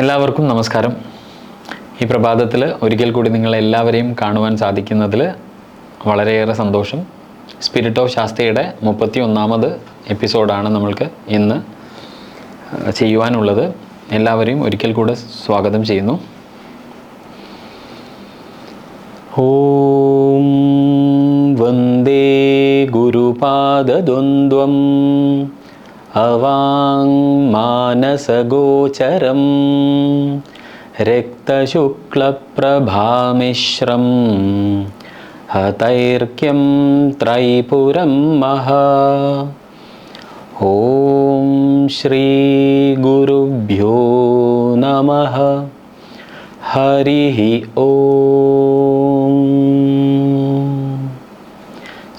എല്ലാവർക്കും നമസ്കാരം. ഈ പ്രഭാതത്തിൽ ഒരിക്കൽ കൂടി നിങ്ങളെല്ലാവരെയും കാണുവാൻ സാധിക്കുന്നതിൽ വളരെയേറെ സന്തോഷം. സ്പിരിറ്റ് ഓഫ് ശാസ്ത്രയുടെ 31ാമത് എപ്പിസോഡാണ് നമ്മൾക്ക് ഇന്ന് ചെയ്യുവാനുള്ളത്. എല്ലാവരെയും ഒരിക്കൽ കൂടെ സ്വാഗതം ചെയ്യുന്നു. ഓം വന്ദേ ഗുരുപാദദ്വന്ദ്വം അവാങ്മാനസഗോചരം രക്തശുക്ലപ്രഭാമിശ്രം ഹതൈർക്യം ത്രൈപുരം മഹാ. ഓം ശ്രീ ഗുരുഭ്യോ നമഃ. ഹരി ഓം.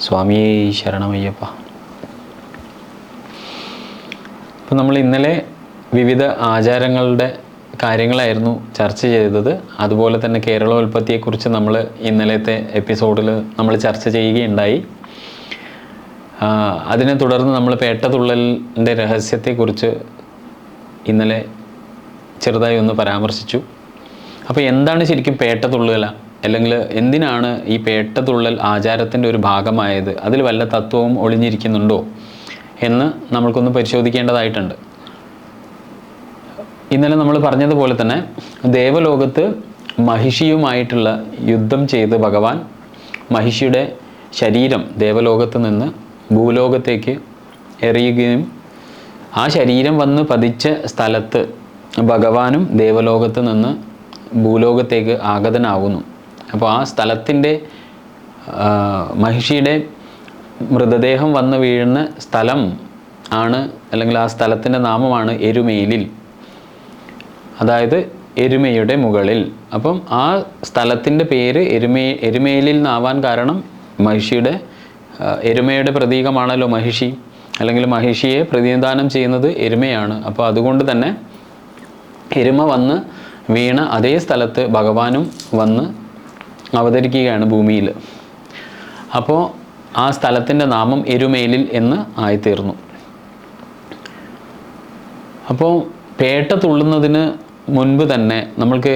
സ്വാമിയേ ശരണമയ്യപ്പ. അപ്പോൾ നമ്മൾ ഇന്നലെ വിവിധ ആചാരങ്ങളുടെ കാര്യങ്ങളായിരുന്നു ചർച്ച ചെയ്തത്. അതുപോലെ തന്നെ കേരളോൽപ്പത്തിയെക്കുറിച്ച് നമ്മൾ ഇന്നലത്തെ എപ്പിസോഡിൽ നമ്മൾ ചർച്ച ചെയ്യുകയുണ്ടായി. അതിനെ തുടർന്ന് നമ്മൾ പേട്ടതുള്ളലിൻ്റെ രഹസ്യത്തെക്കുറിച്ച് ഇന്നലെ ചെറുതായി ഒന്ന് പരാമർശിച്ചു. അപ്പോൾ എന്താണ് ശരിക്കും പേട്ടതുള്ളൽ, അല്ലെങ്കിൽ എന്തിനാണ് ഈ പേട്ടതുള്ളൽ ആചാരത്തിൻ്റെ ഒരു ഭാഗമായത്, അതിൽ വല്ല തത്വവും ഒളിഞ്ഞിരിക്കുന്നുണ്ടോ എന്ന് നമ്മൾക്കൊന്ന് പരിശോധിക്കേണ്ടതായിട്ടുണ്ട്. ഇന്നലെ നമ്മൾ പറഞ്ഞതുപോലെ തന്നെ ദേവലോകത്ത് മഹിഷിയുമായിട്ടുള്ള യുദ്ധം ചെയ്ത് ഭഗവാൻ മഹിഷിയുടെ ശരീരം ദേവലോകത്ത് നിന്ന് ഭൂലോകത്തേക്ക് എറിയുകയും ആ ശരീരം വന്ന് പതിച്ച സ്ഥലത്ത് ഭഗവാനും ദേവലോകത്ത് നിന്ന് ഭൂലോകത്തേക്ക് ആഗതനാകുന്നു. അപ്പോൾ ആ സ്ഥലത്തിൻ്റെ മഹിഷിയുടെ മൃതദേഹം വന്ന് വീഴുന്ന സ്ഥലം ആണ്, അല്ലെങ്കിൽ ആ സ്ഥലത്തിൻ്റെ നാമമാണ് എരുമേലിൽ, അതായത് എരുമയുടെ മുകളിൽ. അപ്പം ആ സ്ഥലത്തിൻ്റെ പേര് എരുമേലിൽ നിന്നാവാൻ കാരണം മഹിഷിയുടെ എരുമയുടെ പ്രതീകമാണല്ലോ മഹിഷി, അല്ലെങ്കിൽ മഹിഷിയെ പ്രതിനിധാനം ചെയ്യുന്നത് എരുമയാണ്. അപ്പോൾ അതുകൊണ്ട് തന്നെ എരുമ വന്ന് വീണ അതേ സ്ഥലത്ത് ഭഗവാനും വന്ന് അവതരിക്കുകയാണ് ഭൂമിയിൽ. അപ്പോൾ ആ സ്ഥലത്തിൻ്റെ നാമം എരുമേലിൽ എന്ന് ആയിത്തീർന്നു. അപ്പോൾ പേട്ട തുള്ളുന്നതിന് മുൻപ് തന്നെ നമ്മൾക്ക്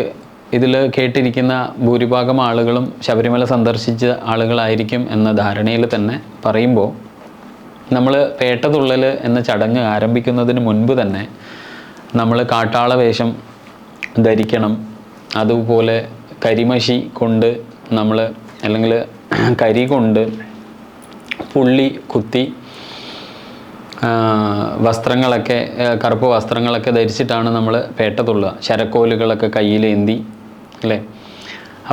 ഇതിൽ കേട്ടിരിക്കുന്ന ഭൂരിഭാഗം ആളുകളും ശബരിമല സന്ദർശിച്ച ആളുകളായിരിക്കും എന്ന ധാരണയിൽ തന്നെ പറയുമ്പോൾ, നമ്മൾ പേട്ട തുള്ളൽ എന്ന ചടങ്ങ് ആരംഭിക്കുന്നതിന് മുൻപ് തന്നെ നമ്മൾ കാട്ടാള വേഷം ധരിക്കണം. അതുപോലെ കരിമഷി കൊണ്ട് നമ്മൾ, അല്ലെങ്കിൽ കരി കൊണ്ട് പുള്ളി കുത്തി വസ്ത്രങ്ങളൊക്കെ, കറുപ്പ് വസ്ത്രങ്ങളൊക്കെ ധരിച്ചിട്ടാണ് നമ്മൾ പേട്ട തുള്ളുക. ശരക്കോലുകളൊക്കെ കയ്യിലേന്തി, അല്ലേ?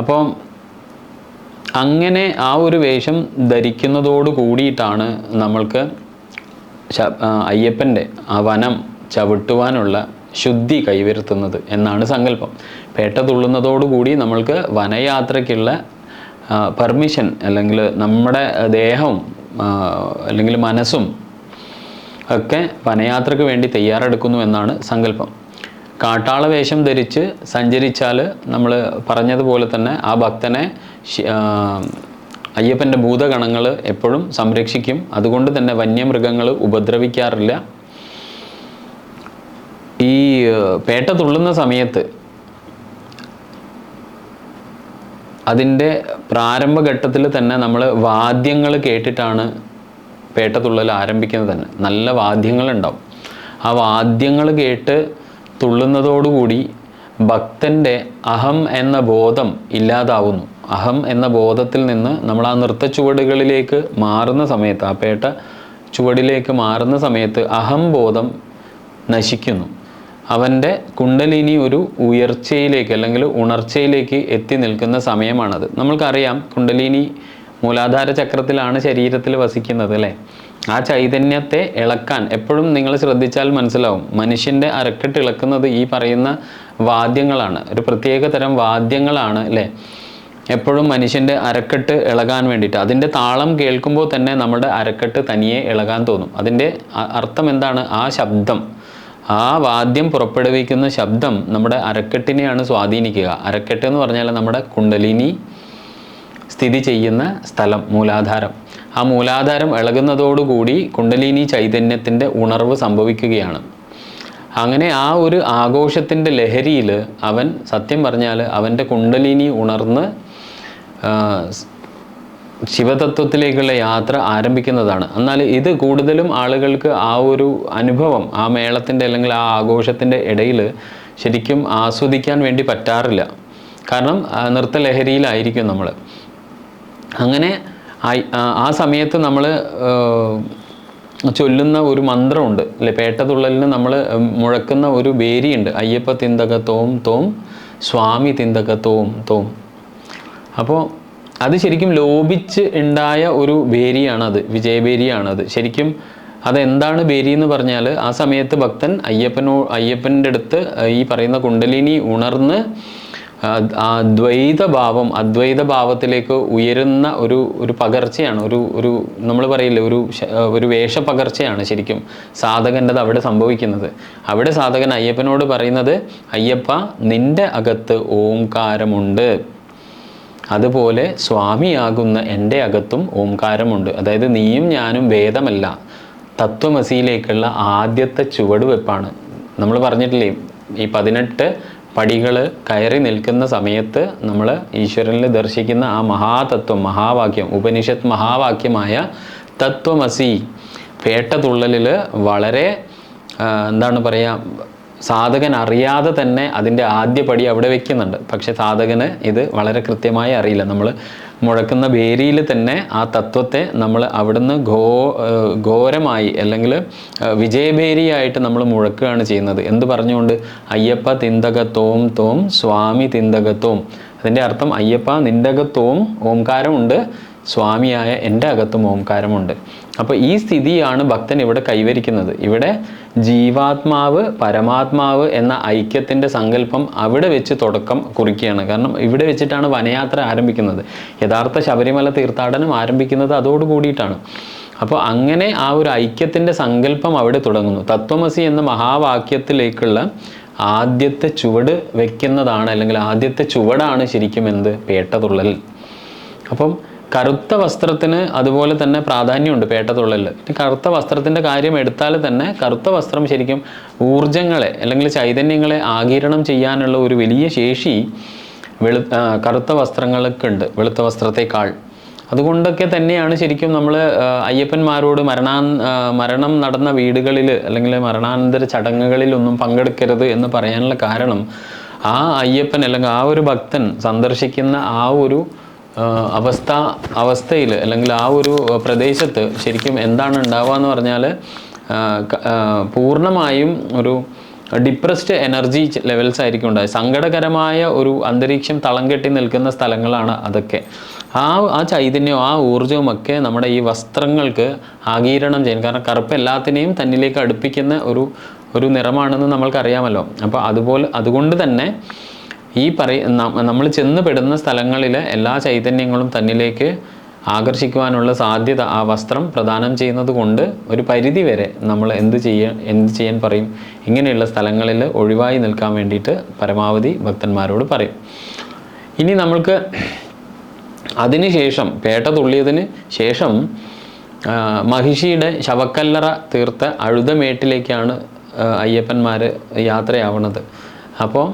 അപ്പം അങ്ങനെ ആ ഒരു വേഷം ധരിക്കുന്നതോട് കൂടിയിട്ടാണ് നമ്മൾക്ക് അയ്യപ്പൻ്റെ ആ വനം ചവിട്ടുവാനുള്ള ശുദ്ധി കൈവരുത്തുന്നത് എന്നാണ് സങ്കല്പം. പേട്ട തുള്ളുന്നതോടുകൂടി നമ്മൾക്ക് വനയാത്രയ്ക്കുള്ള പെർമിഷൻ, അല്ലെങ്കിൽ നമ്മുടെ ദേഹവും അല്ലെങ്കിൽ മനസ്സും ഒക്കെ വനയാത്രയ്ക്ക് വേണ്ടി തയ്യാറെടുക്കുന്നു എന്നാണ് സങ്കല്പം. കാട്ടാള വേഷം ധരിച്ച് സഞ്ചരിച്ചാൽ നമ്മൾ പറഞ്ഞതുപോലെ തന്നെ ആ ഭക്തനെ അയ്യപ്പൻ്റെ ഭൂതഗണങ്ങൾ എപ്പോഴും സംരക്ഷിക്കും. അതുകൊണ്ട് തന്നെ വന്യമൃഗങ്ങൾ ഉപദ്രവിക്കാറില്ല. ഈ പേട്ട തുള്ളുന്ന സമയത്ത് അതിൻ്റെ പ്രാരംഭഘട്ടത്തിൽ തന്നെ നമ്മൾ വാദ്യങ്ങൾ കേട്ടിട്ടാണ് പേട്ട തുള്ളൽ ആരംഭിക്കുന്നത് തന്നെ. നല്ല വാദ്യങ്ങളുണ്ടാവും. ആ വാദ്യങ്ങൾ കേട്ട് തുള്ളുന്നതോടുകൂടി ഭക്തൻ്റെ അഹം എന്ന ബോധം ഇല്ലാതാവുന്നു. അഹം എന്ന ബോധത്തിൽ നിന്ന് നമ്മൾ ആ നൃത്തച്ചുവടുകളിലേക്ക് മാറുന്ന സമയത്ത്, ആ പേട്ട ചുവടിലേക്ക് മാറുന്ന സമയത്ത് അഹംബോധം നശിക്കുന്നു. അവൻ്റെ കുണ്ടലിനി ഒരു ഉയർച്ചയിലേക്ക്, അല്ലെങ്കിൽ ഉണർച്ചയിലേക്ക് എത്തി നിൽക്കുന്ന സമയമാണത്. നമ്മൾക്കറിയാം, കുണ്ടലിനി മൂലാധാര ചക്രത്തിലാണ് ശരീരത്തിൽ വസിക്കുന്നത്, അല്ലേ? ആ ചൈതന്യത്തെ ഇളക്കാൻ എപ്പോഴും നിങ്ങൾ ശ്രദ്ധിച്ചാൽ മനസ്സിലാവും, മനുഷ്യൻ്റെ അരക്കെട്ട് ഇളക്കുന്നത് ഈ പറയുന്ന വാദ്യങ്ങളാണ്. ഒരു പ്രത്യേക തരം വാദ്യങ്ങളാണ്, അല്ലേ? എപ്പോഴും മനുഷ്യൻ്റെ അരക്കെട്ട് ഇളകാൻ വേണ്ടിയിട്ട്. അതിൻ്റെ താളം കേൾക്കുമ്പോൾ തന്നെ നമ്മുടെ അരക്കെട്ട് തനിയെ ഇളകാൻ തോന്നും. അതിൻ്റെ അർത്ഥം എന്താണ്? ആ ശബ്ദം, ആ വാദ്യം പുറപ്പെടുവിക്കുന്ന ശബ്ദം നമ്മുടെ അരക്കെട്ടിനെയാണ് സ്വാധീനിക്കുക. അരക്കെട്ട് എന്ന് പറഞ്ഞാൽ നമ്മുടെ കുണ്ടലിനി സ്ഥിതി ചെയ്യുന്ന സ്ഥലം, മൂലാധാരം. ആ മൂലാധാരം ഇളകുന്നതോടുകൂടി കുണ്ടലിനി ചൈതന്യത്തിൻ്റെ ഉണർവ് സംഭവിക്കുകയാണ്. അങ്ങനെ ആ ഒരു ആഘോഷത്തിൻ്റെ ലഹരിയിൽ അവൻ സത്യം പറഞ്ഞാൽ അവൻ്റെ കുണ്ടലിനി ഉണർന്ന് ശിവതത്വത്തിലേക്കുള്ള യാത്ര ആരംഭിക്കുന്നതാണ്. എന്നാൽ ഇത് കൂടുതലും ആളുകൾക്ക് ആ ഒരു അനുഭവം ആ മേളത്തിൻ്റെ അല്ലെങ്കിൽ ആ ആഘോഷത്തിൻ്റെ ഇടയിൽ ശരിക്കും ആസ്വദിക്കാൻ വേണ്ടി പറ്റാറില്ല. കാരണം നൃത്തലഹരിയിലായിരിക്കും നമ്മൾ. അങ്ങനെ ആ സമയത്ത് നമ്മൾ ചൊല്ലുന്ന ഒരു മന്ത്രമുണ്ട് അല്ലെ, പേട്ടതുള്ളലിന് നമ്മൾ മുഴക്കുന്ന ഒരു ബേരിയുണ്ട്, അയ്യപ്പ തിന്തക തോം തോം സ്വാമി തിന്തക തോം തോം. അപ്പോൾ അത് ശരിക്കും ലോപിച്ച് ഉണ്ടായ ഒരു ബേരിയാണത്, വിജയബേരിയാണത്. ശരിക്കും അതെന്താണ് ബേരി എന്ന് പറഞ്ഞാൽ, ആ സമയത്ത് ഭക്തൻ അയ്യപ്പൻ്റെ അടുത്ത് ഈ പറയുന്ന കുണ്ടലിനി ഉണർന്ന് അദ്വൈത ഭാവത്തിലേക്ക് ഉയരുന്ന ഒരു പകർച്ചയാണ്, ഒരു നമ്മൾ പറയില്ലേ, ഒരു വേഷപകർച്ചയാണ് ശരിക്കും സാധകൻ്റെത് അവിടെ സംഭവിക്കുന്നത്. അവിടെ സാധകൻ അയ്യപ്പനോട് പറയുന്നത്, അയ്യപ്പ നിൻ്റെ അകത്ത് ഓംകാരമുണ്ട്, അതുപോലെ സ്വാമിയാകുന്ന എൻ്റെ അകത്തും ഓംകാരമുണ്ട്. അതായത് നീയും ഞാനും ഭേദമല്ല, തത്വമസിയിലേക്കുള്ള ആദ്യത്തെ ചുവടുവെപ്പാണ്. നമ്മൾ പറഞ്ഞിട്ടില്ലേ, ഈ 18 പടികൾ കയറി നിൽക്കുന്ന സമയത്ത് നമ്മൾ ഈശ്വരനിൽ ദർശിക്കുന്ന ആ മഹാതത്വം, മഹാവാക്യം, ഉപനിഷത്ത് മഹാവാക്യമായ തത്വമസി പേട്ടതുള്ളലിൽ വളരെ എന്താണ് പറയുക, സാധകൻ അറിയാതെ തന്നെ അതിൻ്റെ ആദ്യ പടി അവിടെ വെക്കുന്നുണ്ട്. പക്ഷെ സാധകന് ഇത് വളരെ കൃത്യമായി അറിയില്ല. നമ്മൾ മുഴക്കുന്ന ബേരിയിൽ തന്നെ ആ തത്വത്തെ നമ്മൾ അവിടുന്ന് ഘോരമായി അല്ലെങ്കിൽ വിജയബേരിയായിട്ട് നമ്മൾ മുഴക്കുകയാണ് ചെയ്യുന്നത്. എന്ത് പറഞ്ഞുകൊണ്ട്? അയ്യപ്പ തിന്തകത്തോം തോം സ്വാമി തിന്തകത്തോം. അതിൻ്റെ അർത്ഥം അയ്യപ്പ നിൻ്റെ അകത്തോം ഓംകാരമുണ്ട്, സ്വാമിയായ എൻ്റെ അകത്തും ഓംകാരമുണ്ട്. അപ്പോൾ ഈ സ്ഥിതിയാണ് ഭക്തൻ ഇവിടെ കൈവരിക്കുന്നത്. ഇവിടെ ജീവാത്മാവ് പരമാത്മാവ് എന്ന ഐക്യത്തിൻ്റെ സങ്കല്പം അവിടെ വെച്ച് തുടക്കം കുറിക്കുകയാണ്. കാരണം ഇവിടെ വെച്ചിട്ടാണ് വനയാത്ര ആരംഭിക്കുന്നത്. യഥാർത്ഥ ശബരിമല തീർത്ഥാടനം ആരംഭിക്കുന്നത് അതോടുകൂടിയിട്ടാണ്. അപ്പോൾ അങ്ങനെ ആ ഒരു ഐക്യത്തിൻ്റെ സങ്കല്പം അവിടെ തുടങ്ങുന്നു. തത്വമസി എന്ന മഹാവാക്യത്തിലേക്കുള്ള ആദ്യത്തെ ചുവട് വെക്കുന്നതാണ്, അല്ലെങ്കിൽ ആദ്യത്തെ ചുവടാണ് ശരിക്കും എന്ത്? പേട്ടതുള്ളൽ. അപ്പം കറുത്ത വസ്ത്രത്തിന് അതുപോലെ തന്നെ പ്രാധാന്യമുണ്ട് പേട്ടതുള്ളലിൽ. കറുത്ത വസ്ത്രത്തിൻ്റെ കാര്യം എടുത്താൽ തന്നെ കറുത്ത വസ്ത്രം ശരിക്കും ഊർജങ്ങളെ അല്ലെങ്കിൽ ചൈതന്യങ്ങളെ ആഗിരണം ചെയ്യാനുള്ള ഒരു വലിയ ശേഷി കറുത്ത വസ്ത്രങ്ങൾക്കുണ്ട്, വെളുത്ത വസ്ത്രത്തെക്കാൾ. അതുകൊണ്ടൊക്കെ തന്നെയാണ് ശരിക്കും നമ്മൾ അയ്യപ്പന്മാരോട് മരണം നടന്ന വീടുകളിൽ അല്ലെങ്കിൽ മരണാനന്തര ചടങ്ങുകളിലൊന്നും പങ്കെടുക്കരുത് എന്ന് പറയാനുള്ള കാരണം, ആ അയ്യപ്പൻ അല്ലെങ്കിൽ ആ ഒരു ഭക്തൻ സന്ദർശിക്കുന്ന ആ ഒരു അവസ്ഥയിൽ അല്ലെങ്കിൽ ആ ഒരു പ്രദേശത്ത് ശരിക്കും എന്താണ് ഉണ്ടാവുക എന്ന് പറഞ്ഞാൽ, പൂർണ്ണമായും ഒരു ഡിപ്രസ്ഡ് എനർജി ലെവൽസ് ആയിരിക്കും ഉണ്ടായത്. സങ്കടകരമായ ഒരു അന്തരീക്ഷം തളം കെട്ടി നിൽക്കുന്ന സ്ഥലങ്ങളാണ് അതൊക്കെ. ആ ചൈതന്യവും ആ ഊർജവുമൊക്കെ നമ്മുടെ ഈ വസ്ത്രങ്ങൾക്ക് ആഗീരണം ചെയ്യാൻ, കാരണം കറുപ്പ് എല്ലാത്തിനെയും തന്നിലേക്ക് അടുപ്പിക്കുന്ന ഒരു നിറമാണെന്ന് നമ്മൾക്കറിയാമല്ലോ. അപ്പോൾ അതുകൊണ്ട് തന്നെ ഈ നമ്മൾ ചെന്ന് പെടുന്ന സ്ഥലങ്ങളിലെ എല്ലാ ചൈതന്യങ്ങളും തന്നിലേക്ക് ആകർഷിക്കുവാനുള്ള സാധ്യത ആ വസ്ത്രം പ്രദാനം ചെയ്യുന്നത് കൊണ്ട് ഒരു പരിധി വരെ നമ്മൾ എന്ത് ചെയ്യാൻ പറയും? ഇങ്ങനെയുള്ള സ്ഥലങ്ങളിൽ ഒഴിവായി നിൽക്കാൻ വേണ്ടിയിട്ട് പരമാവധി ഭക്തന്മാരോട് പറയും. ഇനി നമ്മൾക്ക് അതിനുശേഷം പേട്ടതുള്ളിയതിന് ശേഷം മഹിഷിയുടെ ശവക്കല്ലറ തീർത്ത അഴുതമേട്ടിലേക്കാണ് അയ്യപ്പന്മാർ യാത്രയാവുന്നത്. അപ്പോൾ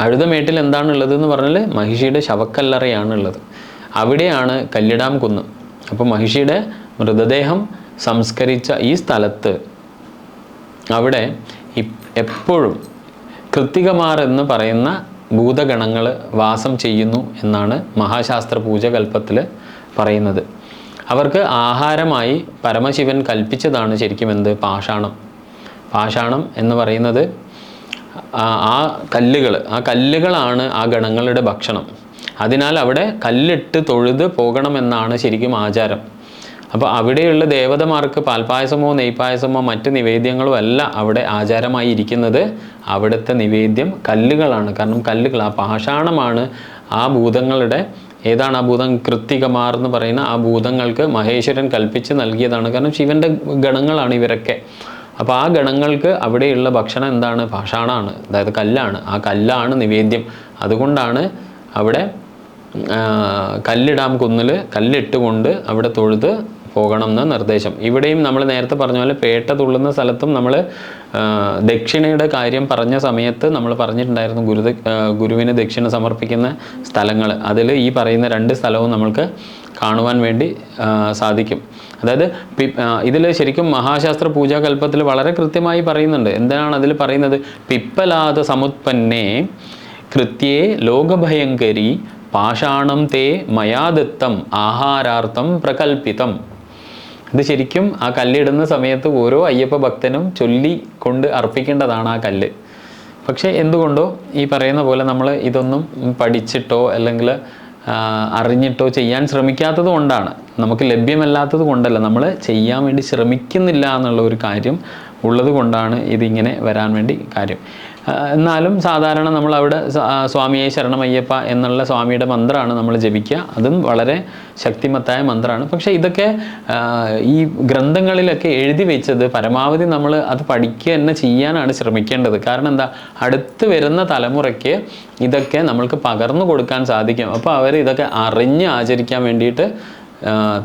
അഴുതമേട്ടിൽ എന്താണുള്ളത് എന്ന് പറഞ്ഞാൽ മഹിഷിയുടെ ശവക്കല്ലറയാണുള്ളത്. അവിടെയാണ് കല്ലിടാം കുന്ന്. അപ്പോൾ മഹിഷിയുടെ മൃതദേഹം സംസ്കരിച്ച ഈ സ്ഥലത്ത് അവിടെ എപ്പോഴും കൃത്തികമാർ എന്ന് പറയുന്ന ഭൂതഗണങ്ങൾ വാസം ചെയ്യുന്നു എന്നാണ് മഹാശാസ്ത്ര പൂജകൽപ്പത്തിൽ പറയുന്നത്. അവർക്ക് ആഹാരമായി പരമശിവൻ കൽപ്പിച്ചതാണ് ശരിക്കും എന്ത്? പാഷാണം. പാഷാണം എന്ന് പറയുന്നത് ആ കല്ലുകളാണ് ആ ഗണങ്ങളുടെ ഭക്ഷണം. അതിനാൽ അവിടെ കല്ലിട്ട് തൊഴുത് പോകണമെന്നാണ് ശരിക്കും ആചാരം. അപ്പോൾ അവിടെയുള്ള ദേവതമാർക്ക് പാൽപ്പായസമോ നെയ്പായസമോ മറ്റ് നിവേദ്യങ്ങളോ അല്ല അവിടെ ആചാരമായി ഇരിക്കുന്നത്. അവിടുത്തെ നിവേദ്യം കല്ലുകളാണ്. കാരണം കല്ലുകൾ, ആ പാഷാണമാണ് ആ ഭൂതങ്ങളുടെ, ഏതാണ് ആ ഭൂതം? കൃത്തികമാർ എന്ന് പറയുന്ന ആ ഭൂതങ്ങൾക്ക് മഹേശ്വരൻ കൽപ്പിച്ച് നൽകിയതാണ്. കാരണം ശിവൻ്റെ ഗണങ്ങളാണ് ഇവരൊക്കെ. അപ്പോൾ ആ ഗണങ്ങൾക്ക് അവിടെയുള്ള ഭക്ഷണം എന്താണ്? പാഷാണമാണ്, അതായത് കല്ലാണ്. ആ കല്ലാണ് നിവേദ്യം. അതുകൊണ്ടാണ് അവിടെ കല്ലിടാം കുന്നിൽ കല്ലിട്ടുകൊണ്ട് അവിടെ തൊഴുത് പോകണം എന്ന് നിർദ്ദേശം. ഇവിടെയും നമ്മൾ നേരത്തെ പറഞ്ഞ പോലെ പേട്ട തുള്ളുന്ന സ്ഥലത്തും നമ്മൾ ദക്ഷിണയുടെ കാര്യം പറഞ്ഞ സമയത്ത് നമ്മൾ പറഞ്ഞിട്ടുണ്ടായിരുന്നു ഗുരുവിന് ദക്ഷിണ സമർപ്പിക്കുന്ന സ്ഥലങ്ങൾ. അതിൽ ഈ പറയുന്ന 2 സ്ഥലവും നമ്മൾക്ക് കാണുവാൻ വേണ്ടി സാധിക്കും. അതായത് ഇതിൽ ശരിക്കും മഹാശാസ്ത്ര പൂജാകൽപ്പത്തിൽ വളരെ കൃത്യമായി പറയുന്നുണ്ട്. എന്താണ് അതിൽ പറയുന്നത്? പിപ്പലാദ സമുത്പന്നേ കൃത്യേ ലോകഭയങ്കരി പാഷാണം തേ മയാദത്തം ആഹാരാർത്ഥം പ്രകൽപ്പിതം. ഇത് ശരിക്കും ആ കല്ലിടുന്ന സമയത്ത് ഓരോ അയ്യപ്പ ഭക്തനും ചൊല്ലിക്കൊണ്ട് അർപ്പിക്കേണ്ടതാണ് ആ കല്ല്. പക്ഷേ എന്തുകൊണ്ടോ ഈ പറയുന്ന പോലെ നമ്മൾ ഇതൊന്നും പഠിച്ചിട്ടോ അല്ലെങ്കിൽ അറിഞ്ഞിട്ടോ ചെയ്യാൻ ശ്രമിക്കാത്തത് കൊണ്ടാണ്, നമുക്ക് ലഭ്യമല്ലാത്തത് കൊണ്ടല്ല, നമ്മൾ ചെയ്യാൻ വേണ്ടി ശ്രമിക്കുന്നില്ല എന്നുള്ള ഒരു കാര്യം ഉള്ളത് കൊണ്ടാണ് ഇതിങ്ങനെ വരാൻ വേണ്ടി കാര്യം. എന്നാലും സാധാരണ നമ്മൾ അവിടെ സ്വാമിയെ ശരണമയ്യപ്പ എന്നുള്ള സ്വാമിയുടെ മന്ത്രമാണ് നമ്മൾ ജപിക്കുക. അതും വളരെ ശക്തിമത്തായ മന്ത്രമാണ്. പക്ഷേ ഇതൊക്കെ ഈ ഗ്രന്ഥങ്ങളിലൊക്കെ എഴുതി വെച്ചത് പരമാവധി നമ്മൾ അത് പഠിക്കുക തന്നെ ചെയ്യാനാണ് ശ്രമിക്കേണ്ടത്. കാരണം എന്താ, അടുത്ത് വരുന്ന തലമുറയ്ക്ക് ഇതൊക്കെ നമ്മൾക്ക് പകർന്നു കൊടുക്കാൻ സാധിക്കും. അപ്പോൾ അവർ ഇതൊക്കെ അറിഞ്ഞ് ആചരിക്കാൻ വേണ്ടിയിട്ട്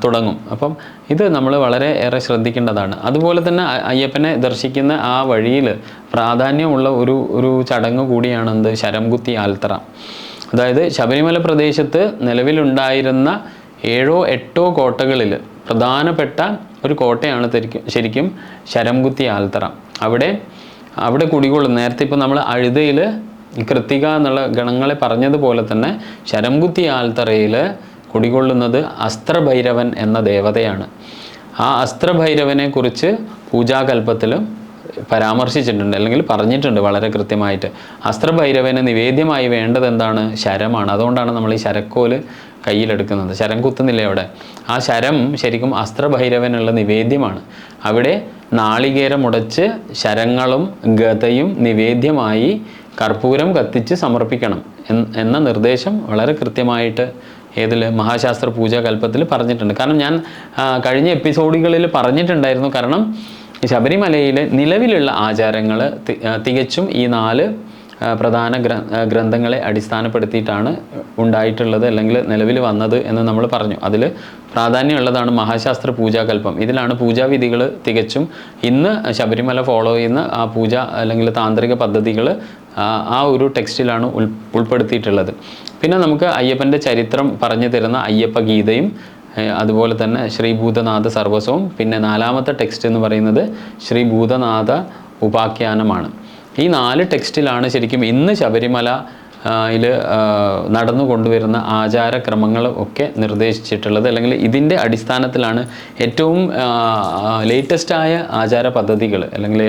തുടങ്ങും. അപ്പം ഇത് നമ്മൾ വളരെ ഏറെ ശ്രദ്ധിക്കേണ്ടതാണ്. അതുപോലെ തന്നെ അയ്യപ്പനെ ദർശിക്കുന്ന ആ വഴിയിൽ പ്രാധാന്യമുള്ള ഒരു ചടങ്ങ് കൂടിയാണ് എന്ത്, ശരംകുത്തി ആൽത്തറ. അതായത് ശബരിമല പ്രദേശത്ത് നിലവിലുണ്ടായിരുന്ന 7ഓ 8ഓ കോട്ടകളിൽ പ്രധാനപ്പെട്ട ഒരു കോട്ടയാണ് ശരിക്കും ശരംകുത്തി ആൽത്തറ. അവിടെ കുടികൊള്ളും. നേരത്തെ ഇപ്പോൾ നമ്മൾ അഴുതയിൽ കൃത്തിക എന്നുള്ള ഗണങ്ങളെ പറഞ്ഞതുപോലെ തന്നെ ശരംകുത്തി ആൽത്തറയിൽ കുടികൊള്ളുന്നത് അസ്ത്രഭൈരവൻ എന്ന ദേവതയാണ്. ആ അസ്ത്രഭൈരവനെ കുറിച്ച് പൂജാകൽപ്പത്തിലും പരാമർശിച്ചിട്ടുണ്ട്, അല്ലെങ്കിൽ പറഞ്ഞിട്ടുണ്ട് വളരെ കൃത്യമായിട്ട്. അസ്ത്രഭൈരവന് നിവേദ്യമായി വേണ്ടത് എന്താണ്? ശരമാണ്. അതുകൊണ്ടാണ് നമ്മൾ ഈ ശരക്കോല് കയ്യിലെടുക്കുന്നത്. ശരം കുത്തുന്നില്ലേ അവിടെ? ആ ശരം ശരിക്കും അസ്ത്രഭൈരവനുള്ള നിവേദ്യമാണ്. അവിടെ നാളികേരം ഉടച്ച് ശരങ്ങളും ഗതയും നിവേദ്യമായി കർപ്പൂരം കത്തിച്ച് സമർപ്പിക്കണം എന്ന നിർദ്ദേശം വളരെ കൃത്യമായിട്ട് ഏതിൽ, മഹാശാസ്ത്ര പൂജാകൽപ്പത്തിൽ പറഞ്ഞിട്ടുണ്ട്. കാരണം ഞാൻ കഴിഞ്ഞ എപ്പിസോഡുകളിൽ പറഞ്ഞിട്ടുണ്ടായിരുന്നു. കാരണം ശബരിമലയിലെ നിലവിലുള്ള ആചാരങ്ങൾ തികച്ചും ഈ 4 പ്രധാന ഗ്രന്ഥങ്ങളെ അടിസ്ഥാനപ്പെടുത്തിയിട്ടാണ് ഉണ്ടായിട്ടുള്ളത്, അല്ലെങ്കിൽ നിലവിൽ വന്നത് എന്ന് നമ്മൾ പറഞ്ഞു. അതിൽ പ്രാധാന്യമുള്ളതാണ് മഹാശാസ്ത്ര പൂജാകൽപ്പം. ഇതിലാണ് പൂജാവിധികൾ തികച്ചും ഇന്ന് ശബരിമല ഫോളോ ചെയ്യുന്ന ആ പൂജ അല്ലെങ്കിൽ താന്ത്രിക പദ്ധതികൾ ആ ഒരു ടെക്സ്റ്റിലാണ് ഉൾപ്പെടുത്തിയിട്ടുള്ളത്. പിന്നെ നമുക്ക് അയ്യപ്പൻ്റെ ചരിത്രം പറഞ്ഞു തരുന്ന അയ്യപ്പ ഗീതയും അതുപോലെ തന്നെ ശ്രീഭൂതനാഥ സർവസ്വവും, പിന്നെ 4ാമത്തെ ടെക്സ്റ്റ് എന്ന് പറയുന്നത് ശ്രീഭൂതനാഥ ഉപാഖ്യാനമാണ്. ഈ 4 ടെക്സ്റ്റിലാണ് ശരിക്കും ഇന്ന് ശബരിമല നടന്നു കൊണ്ടുവരുന്ന ആചാരക്രമങ്ങൾ ഒക്കെ നിർദ്ദേശിച്ചിട്ടുള്ളത്. അല്ലെങ്കിൽ ഇതിൻ്റെ അടിസ്ഥാനത്തിലാണ് ഏറ്റവും ലേറ്റസ്റ്റായ ആചാര പദ്ധതികൾ, അല്ലെങ്കിൽ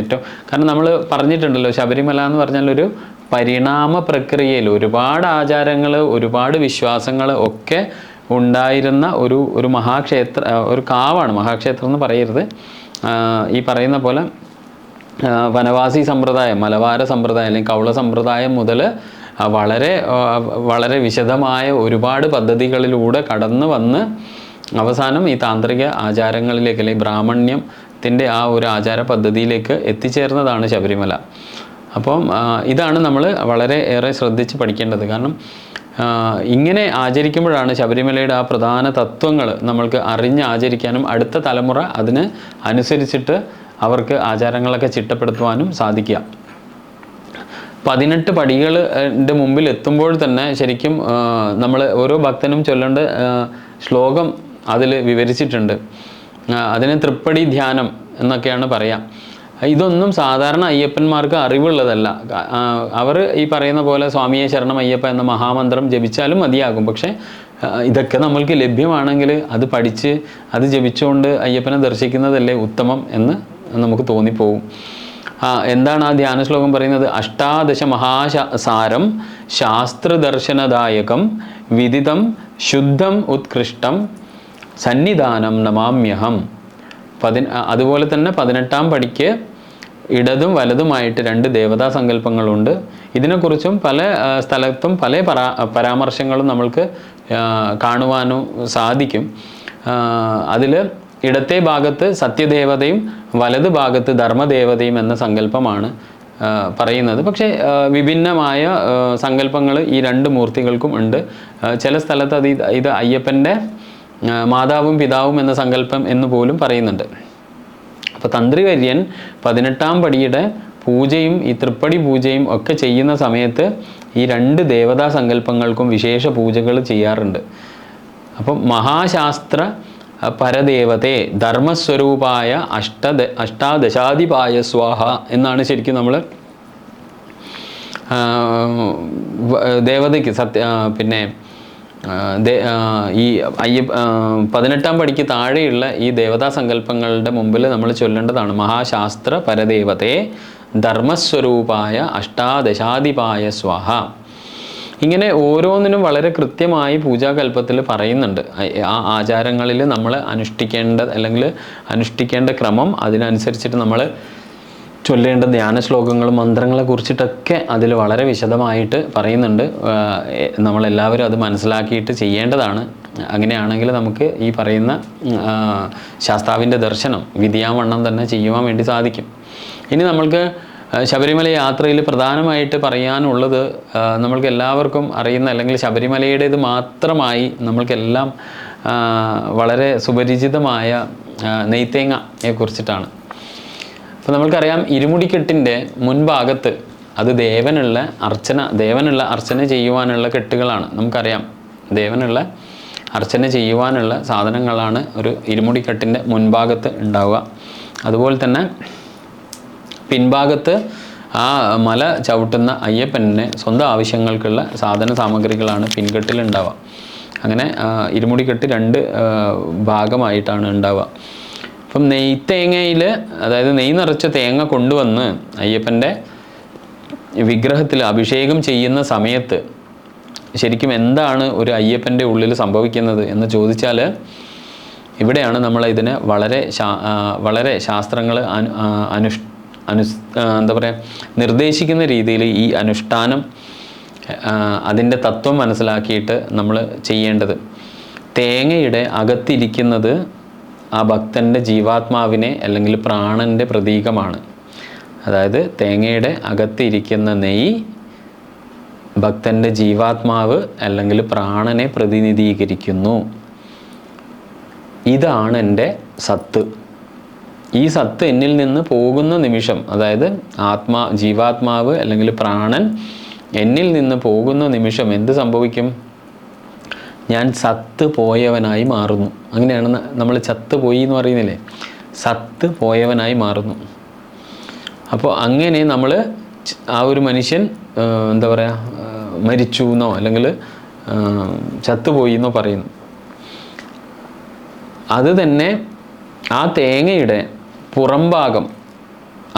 കാരണം നമ്മൾ പറഞ്ഞിട്ടുണ്ടല്ലോ, ശബരിമല എന്ന് പറഞ്ഞാൽ ഒരു പരിണാമ പ്രക്രിയയിൽ ഒരുപാട് ആചാരങ്ങൾ, ഒരുപാട് വിശ്വാസങ്ങൾ ഒക്കെ ഉണ്ടായിരുന്ന ഒരു മഹാക്ഷേത്ര, ഒരു കാവാണ്. മഹാക്ഷേത്രം എന്ന് പറയരുത്. ഈ പറയുന്ന പോലെ വനവാസി സമ്പ്രദായം, മലബാര സമ്പ്രദായം അല്ലെങ്കിൽ കൗള സമ്പ്രദായം മുതൽ വളരെ വിശദമായ ഒരുപാട് പദ്ധതികളിലൂടെ കടന്നു വന്ന് അവസാനം ഈ താന്ത്രിക ആചാരങ്ങളിലേക്ക്, അല്ലെങ്കിൽ ബ്രാഹ്മണ്യത്തിൻ്റെ ആ ഒരു ആചാര പദ്ധതിയിലേക്ക് എത്തിച്ചേർന്നതാണ് ശബരിമല. അപ്പം ഇതാണ് നമ്മൾ വളരെ ഏറെ ശ്രദ്ധിച്ച് പഠിക്കേണ്ടത്. കാരണം ഇങ്ങനെ ആചരിക്കുമ്പോഴാണ് ശബരിമലയുടെ ആ പ്രധാന തത്വങ്ങൾ നമ്മൾക്ക് അറിഞ്ഞ് ആചരിക്കാനും അടുത്ത തലമുറ അതിന് അനുസരിച്ചിട്ട് അവർക്ക് ആചാരങ്ങളൊക്കെ ചിട്ടപ്പെടുത്തുവാനും സാധിക്കുക. 18 പടികളുടെ മുമ്പിൽ എത്തുമ്പോൾ തന്നെ ശരിക്കും നമ്മൾ ഓരോ ഭക്തനും ചൊല്ലേണ്ട ശ്ലോകം അതിൽ വിവരിച്ചിട്ടുണ്ട്. അതിന് തൃപ്പടി ധ്യാനം എന്നൊക്കെയാണ് പറയാം. ഇതൊന്നും സാധാരണ അയ്യപ്പന്മാർക്ക് അറിവുള്ളതല്ല. അവർ ഈ പറയുന്ന പോലെ സ്വാമിയെ ശരണം അയ്യപ്പ എന്ന മഹാമന്ത്രം ജപിച്ചാലും മതിയാകും. പക്ഷേ ഇതൊക്കെ നമ്മൾക്ക് ലഭ്യമാണെങ്കിൽ അത് പഠിച്ച് അത് ജപിച്ചുകൊണ്ട് അയ്യപ്പനെ ദർശിക്കുന്നതല്ലേ ഉത്തമം എന്ന് നമുക്ക് തോന്നിപ്പോവും. എന്താണ് ആ ധ്യാന ശ്ലോകം പറയുന്നത്? അഷ്ടാദശ മഹാസാരം ശാസ്ത്രദർശനദായകം വിദിതം ശുദ്ധം ഉത്കൃഷ്ടം സന്നിധാനം നമാമ്യഹം. അതുപോലെ തന്നെ 18ാം പടിക്ക് ഇടതും വലതുമായിട്ട് 2 ദേവതാ സങ്കല്പങ്ങളുണ്ട്. ഇതിനെക്കുറിച്ചും പല സ്ഥലത്തും പല പരാമർശങ്ങളും നമ്മൾക്ക് കാണുവാനും സാധിക്കും. അതിൽ ഇടത്തെ ഭാഗത്ത് സത്യദേവതയും വലത് ഭാഗത്ത് ധർമ്മദേവതയും എന്ന സങ്കല്പമാണ് പറയുന്നത്. പക്ഷേ വിഭിന്നമായ സങ്കല്പങ്ങൾ ഈ 2 മൂർത്തികൾക്കും ഉണ്ട്. ചില സ്ഥലത്ത് ഇത് അയ്യപ്പൻ്റെ മാതാവും പിതാവും എന്ന സങ്കല്പം എന്ന് പോലും പറയുന്നുണ്ട്. അപ്പോൾ തന്ത്രിവര്യൻ 18-ാം പടിയുടെ പൂജയും ഈ തൃപ്പടി പൂജയും ഒക്കെ ചെയ്യുന്ന സമയത്ത് ഈ 2 ദേവതാ സങ്കല്പങ്ങൾക്കും വിശേഷ പൂജകൾ ചെയ്യാറുണ്ട്. അപ്പം മഹാശാസ്ത്ര പരദേവതേ ധർമ്മസ്വരൂപായ അഷ്ടാദശാധിപായ സ്വാഹ എന്നാണ് ശരിക്കും നമ്മൾ ദേവതയ്ക്ക് പിന്നെ ഈ 18-ാം പടിക്ക് താഴെയുള്ള ഈ ദേവതാ സങ്കല്പങ്ങളുടെ മുമ്പിൽ നമ്മൾ ചൊല്ലേണ്ടതാണ് മഹാശാസ്ത്ര പരദേവതേ ധർമ്മസ്വരൂപായ അഷ്ടാദശാധിപായ സ്വാഹ. ഇങ്ങനെ ഓരോന്നിനും വളരെ കൃത്യമായി പൂജാകൽപ്പത്തിൽ പറയുന്നുണ്ട്. ആ ആചാരങ്ങളിൽ നമ്മൾ അനുഷ്ഠിക്കേണ്ട ക്രമം, അതിനനുസരിച്ചിട്ട് നമ്മൾ ചൊല്ലേണ്ട ധ്യാന ശ്ലോകങ്ങളും മന്ത്രങ്ങളെ കുറിച്ചിട്ടൊക്കെ അതിൽ വളരെ വിശദമായിട്ട് പറയുന്നുണ്ട്. നമ്മളെല്ലാവരും അത് മനസ്സിലാക്കിയിട്ട് ചെയ്യേണ്ടതാണ്. അങ്ങനെയാണെങ്കിൽ നമുക്ക് ഈ പറയുന്ന ശാസ്താവിൻ്റെ ദർശനം വിധിയാവണ്ണം തന്നെ ചെയ്യുവാൻ വേണ്ടി സാധിക്കും. ഇനി നമ്മൾക്ക് ശബരിമല യാത്രയിൽ പ്രധാനമായിട്ട് പറയാനുള്ളത്, നമ്മൾക്ക് എല്ലാവർക്കും അറിയുന്ന, അല്ലെങ്കിൽ ശബരിമലയുടേത് മാത്രമായി നമ്മൾക്കെല്ലാം വളരെ സുപരിചിതമായ നെയ്ത്തേങ്ങയെ കുറിച്ചിട്ടാണ്. അപ്പോൾ നമ്മൾക്കറിയാം, ഇരുമുടിക്കെട്ടിൻ്റെ മുൻഭാഗത്ത് അത് ദേവനുള്ള അർച്ചന ചെയ്യുവാനുള്ള കെട്ടുകളാണ്. നമുക്കറിയാം, ദേവനുള്ള അർച്ചന ചെയ്യുവാനുള്ള സാധനങ്ങളാണ് ഒരു ഇരുമുടിക്കെട്ടിൻ്റെ മുൻഭാഗത്ത് ഉണ്ടാവുക. അതുപോലെ തന്നെ പിൻഭാഗത്ത് ആ മല ചവിട്ടുന്ന അയ്യപ്പനെ സ്വന്തം ആവശ്യങ്ങൾക്കുള്ള സാധന സാമഗ്രികളാണ് പിൻകെട്ടിലുണ്ടാവുക. അങ്ങനെ ഇരുമുടിക്കെട്ട് 2 ഭാഗമായിട്ടാണ് ഉണ്ടാവുക. അപ്പം നെയ്ത്തേങ്ങയിൽ, അതായത് നെയ്യ് നിറച്ച തേങ്ങ കൊണ്ടുവന്ന് അയ്യപ്പൻ്റെ വിഗ്രഹത്തിൽ അഭിഷേകം ചെയ്യുന്ന സമയത്ത് ശരിക്കും എന്താണ് ഒരു അയ്യപ്പൻ്റെ ഉള്ളിൽ സംഭവിക്കുന്നത് എന്ന് ചോദിച്ചാൽ, ഇവിടെയാണ് നമ്മൾ ഇതിനെ വളരെ ശാസ്ത്രങ്ങൾ എന്താ പറയുക, നിർദ്ദേശിക്കുന്ന രീതിയിൽ ഈ അനുഷ്ഠാനം, അതിൻ്റെ തത്വം മനസ്സിലാക്കിയിട്ട് നമ്മൾ ചെയ്യേണ്ടത്. തേങ്ങയുടെ അകത്തിരിക്കുന്നത് ആ ഭക്തൻ്റെ ജീവാത്മാവിനെ അല്ലെങ്കിൽ പ്രാണൻ്റെ പ്രതീകമാണ്. അതായത് തേങ്ങയുടെ അകത്തിരിക്കുന്ന നെയ്യ് ഭക്തൻ്റെ ജീവാത്മാവ് അല്ലെങ്കിൽ പ്രാണനെ പ്രതിനിധീകരിക്കുന്നു. ഇതാണ് എൻ്റെ സത്ത്. ഈ സത്ത് എന്നിൽ നിന്ന് പോകുന്ന നിമിഷം, അതായത് ജീവാത്മാവ് അല്ലെങ്കിൽ പ്രാണൻ എന്നിൽ നിന്ന് പോകുന്ന നിമിഷം എന്ത് സംഭവിക്കും? ഞാൻ സത്ത് പോയവനായി മാറുന്നു. അങ്ങനെയാണ് നമ്മൾ ചത്ത് പോയി എന്ന് പറയുന്നില്ലേ, സത്ത് പോയവനായി മാറുന്നു. അപ്പോൾ അങ്ങനെ നമ്മൾ ആ ഒരു മനുഷ്യൻ എന്താ പറയുക, മരിച്ചു എന്നോ അല്ലെങ്കിൽ ചത്തുപോയി എന്നോ പറയുന്നു. അത് തന്നെ ആ തേങ്ങയുടെ പുറംഭാഗം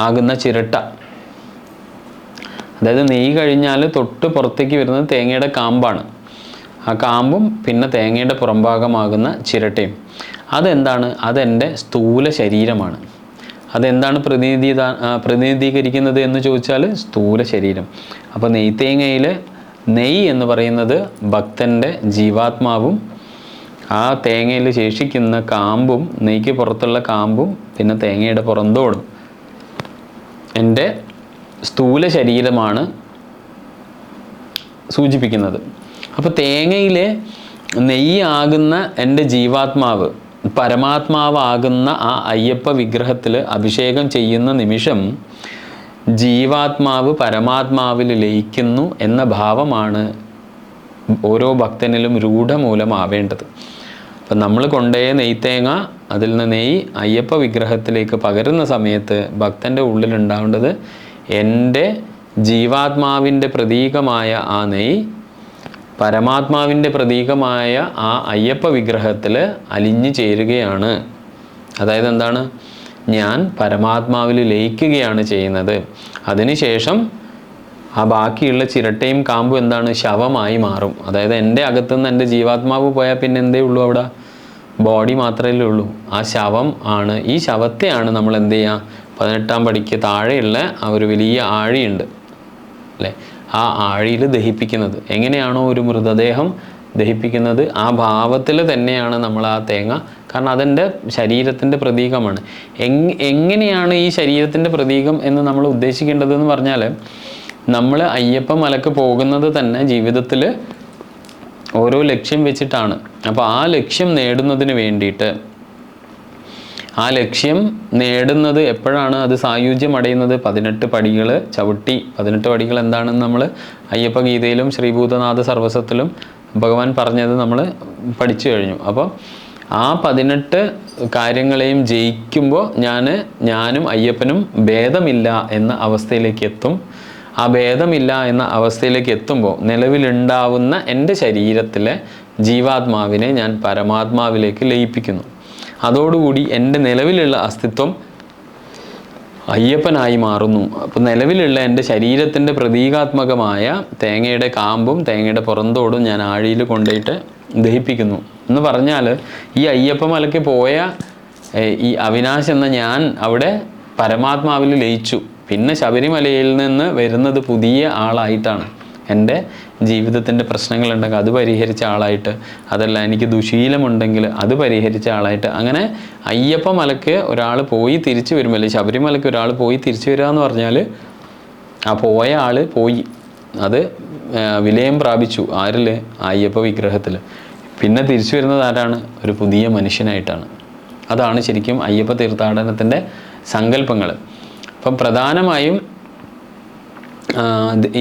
ആകുന്ന ചിരട്ട, അതായത് നെയ്യ് കഴിഞ്ഞാൽ തൊട്ട് പുറത്തേക്ക് വരുന്നത് തേങ്ങയുടെ കാമ്പാണ്. ആ കാമ്പും പിന്നെ തേങ്ങയുടെ പുറംഭാഗമാകുന്ന ചിരട്ടയും, അതെന്താണ്? അതെൻ്റെ സ്ഥൂല ശരീരമാണ്. അതെന്താണ് പ്രതിനിധീകരിക്കുന്നത് എന്ന് ചോദിച്ചാൽ സ്ഥൂല ശരീരം. അപ്പോൾ നെയ്ത്തേങ്ങയിൽ നെയ്യ് എന്ന് പറയുന്നത് ഭക്തൻ്റെ ജീവാത്മാവും ആ തേങ്ങയിൽ ശേഷിക്കുന്ന കാമ്പും, നെയ്ക്ക് പുറത്തുള്ള കാമ്പും പിന്നെ തേങ്ങയുടെ പുറന്തോടും എൻ്റെ സ്ഥൂല ശരീരമാണ് സൂചിപ്പിക്കുന്നത്. അപ്പോൾ തേങ്ങയിലെ നെയ്യാകുന്ന എൻ്റെ ജീവാത്മാവ് പരമാത്മാവാകുന്ന ആ അയ്യപ്പ വിഗ്രഹത്തിൽ അഭിഷേകം ചെയ്യുന്ന നിമിഷം ജീവാത്മാവ് പരമാത്മാവിൽ ലയിക്കുന്നു എന്ന ഭാവമാണ് ഓരോ ഭക്തനിലും രൂഢമൂലമാവേണ്ടത്. അപ്പം നമ്മൾ കൊണ്ടുപോയ നെയ്ത്തേങ്ങ, അതിൽ നിന്ന് നെയ്യ് അയ്യപ്പ വിഗ്രഹത്തിലേക്ക് പകരുന്ന സമയത്ത് ഭക്തൻ്റെ ഉള്ളിലുണ്ടാവേണ്ടത് എൻ്റെ ജീവാത്മാവിൻ്റെ പ്രതീകമായ ആ നെയ്യ് പരമാത്മാവിൻ്റെ പ്രതീകമായ ആ അയ്യപ്പ വിഗ്രഹത്തിൽ അലിഞ്ഞു ചേരുകയാണ്. അതായത് എന്താണ്? ഞാൻ പരമാത്മാവിൽ ലയിക്കുകയാണ് ചെയ്യുന്നത്. അതിനുശേഷം ആ ബാക്കിയുള്ള ചിരട്ടയും കാമ്പും എന്താണ്? ശവമായി മാറും. അതായത് എൻ്റെ അകത്തുനിന്ന് എൻ്റെ ജീവാത്മാവ് പോയാൽ പിന്നെ എന്തേ ഉള്ളൂ? അവിടെ ബോഡി മാത്രമേ ഉള്ളൂ. ആ ശവം ആണ്. ഈ ശവത്തെയാണ് നമ്മൾ എന്ത് ചെയ്യുക? 18-ാം പടിക്ക് താഴെയുള്ള ആ ഒരു വലിയ ആഴിയുണ്ട് അല്ലേ, ആ ആഴിയിൽ ദഹിപ്പിക്കുന്നത്. എങ്ങനെയാണോ ഒരു മൃതദേഹം ദഹിപ്പിക്കുന്നത്, ആ ഭാവത്തിൽ തന്നെയാണ് നമ്മൾ ആ തേങ്ങ. കാരണം അതെൻ്റെ ശരീരത്തിൻ്റെ പ്രതീകമാണ്. എങ്ങനെയാണ് ഈ ശരീരത്തിൻ്റെ പ്രതീകം എന്ന് നമ്മൾ ഉദ്ദേശിക്കേണ്ടതെന്ന് പറഞ്ഞാൽ, നമ്മൾ അയ്യപ്പ മലക്ക് പോകുന്നത് തന്നെ ജീവിതത്തിൽ ഓരോ ലക്ഷ്യം വെച്ചിട്ടാണ്. അപ്പോൾ ആ ലക്ഷ്യം നേടുന്നതിന് വേണ്ടിയിട്ട്, ആ ലക്ഷ്യം നേടുന്നത് എപ്പോഴാണ് അത് സായുജ്യം അടയുന്നത്? 18 പടികൾ ചവിട്ടി. 18 പടികൾ എന്താണെന്ന് നമ്മൾ അയ്യപ്പ ഗീതയിലും ശ്രീഭൂതനാഥ സർവസത്തിലും ഭഗവാൻ പറഞ്ഞത് നമ്മൾ പഠിച്ചു കഴിഞ്ഞു. അപ്പോൾ ആ 18 കാര്യങ്ങളെയും ജയിക്കുമ്പോൾ ഞാനും അയ്യപ്പനും ഭേദമില്ല എന്ന അവസ്ഥയിലേക്ക് എത്തും. ആ ഭേദമില്ല എന്ന അവസ്ഥയിലേക്ക് എത്തുമ്പോൾ നിലവിലുണ്ടാവുന്ന എൻ്റെ ശരീരത്തിലെ ജീവാത്മാവിനെ ഞാൻ പരമാത്മാവിലേക്ക് ലയിപ്പിക്കുന്നു. അതോടുകൂടി എൻ്റെ നിലവിലുള്ള അസ്തിത്വം അയ്യപ്പനായി മാറുന്നു. അപ്പോൾ നിലവിലുള്ള എൻ്റെ ശരീരത്തിൻ്റെ പ്രതീകാത്മകമായ തേങ്ങയുടെ കാമ്പും തേങ്ങയുടെ പുറന്തോടും ഞാൻ ആഴിയിൽ കൊണ്ടുപോയിട്ട് ദഹിപ്പിക്കുന്നു എന്ന് പറഞ്ഞാൽ, ഈ അയ്യപ്പ മലയ്ക്ക് പോയ ഈ അവിനാശ് എന്ന ഞാൻ അവിടെ പരമാത്മാവിൽ ലയിച്ചു. പിന്നെ ശബരിമലയിൽ നിന്ന് വരുന്നത് പുതിയ ആളായിട്ടാണ്. എൻ്റെ ജീവിതത്തിൻ്റെ പ്രശ്നങ്ങളുണ്ടെങ്കിൽ അത് പരിഹരിച്ച ആളായിട്ട്, അതല്ല എനിക്ക് ദുശീലമുണ്ടെങ്കിൽ അത് പരിഹരിച്ച ആളായിട്ട്, അങ്ങനെ അയ്യപ്പ മലയ്ക്ക് ഒരാൾ പോയി തിരിച്ചു വരുമ്പോൾ, അല്ലെങ്കിൽ ശബരിമലയ്ക്ക് ഒരാൾ പോയി തിരിച്ചു വരിക എന്ന് പറഞ്ഞാൽ ആ പോയ ആൾ പോയി, അത് വിലയം പ്രാപിച്ചു. ആരിൽ? അയ്യപ്പ വിഗ്രഹത്തിൽ. പിന്നെ തിരിച്ചു വരുന്നത് ആരാണ്? ഒരു പുതിയ മനുഷ്യനായിട്ടാണ്. അതാണ് ശരിക്കും അയ്യപ്പ തീർത്ഥാടനത്തിൻ്റെ സങ്കല്പങ്ങൾ. അപ്പം പ്രധാനമായും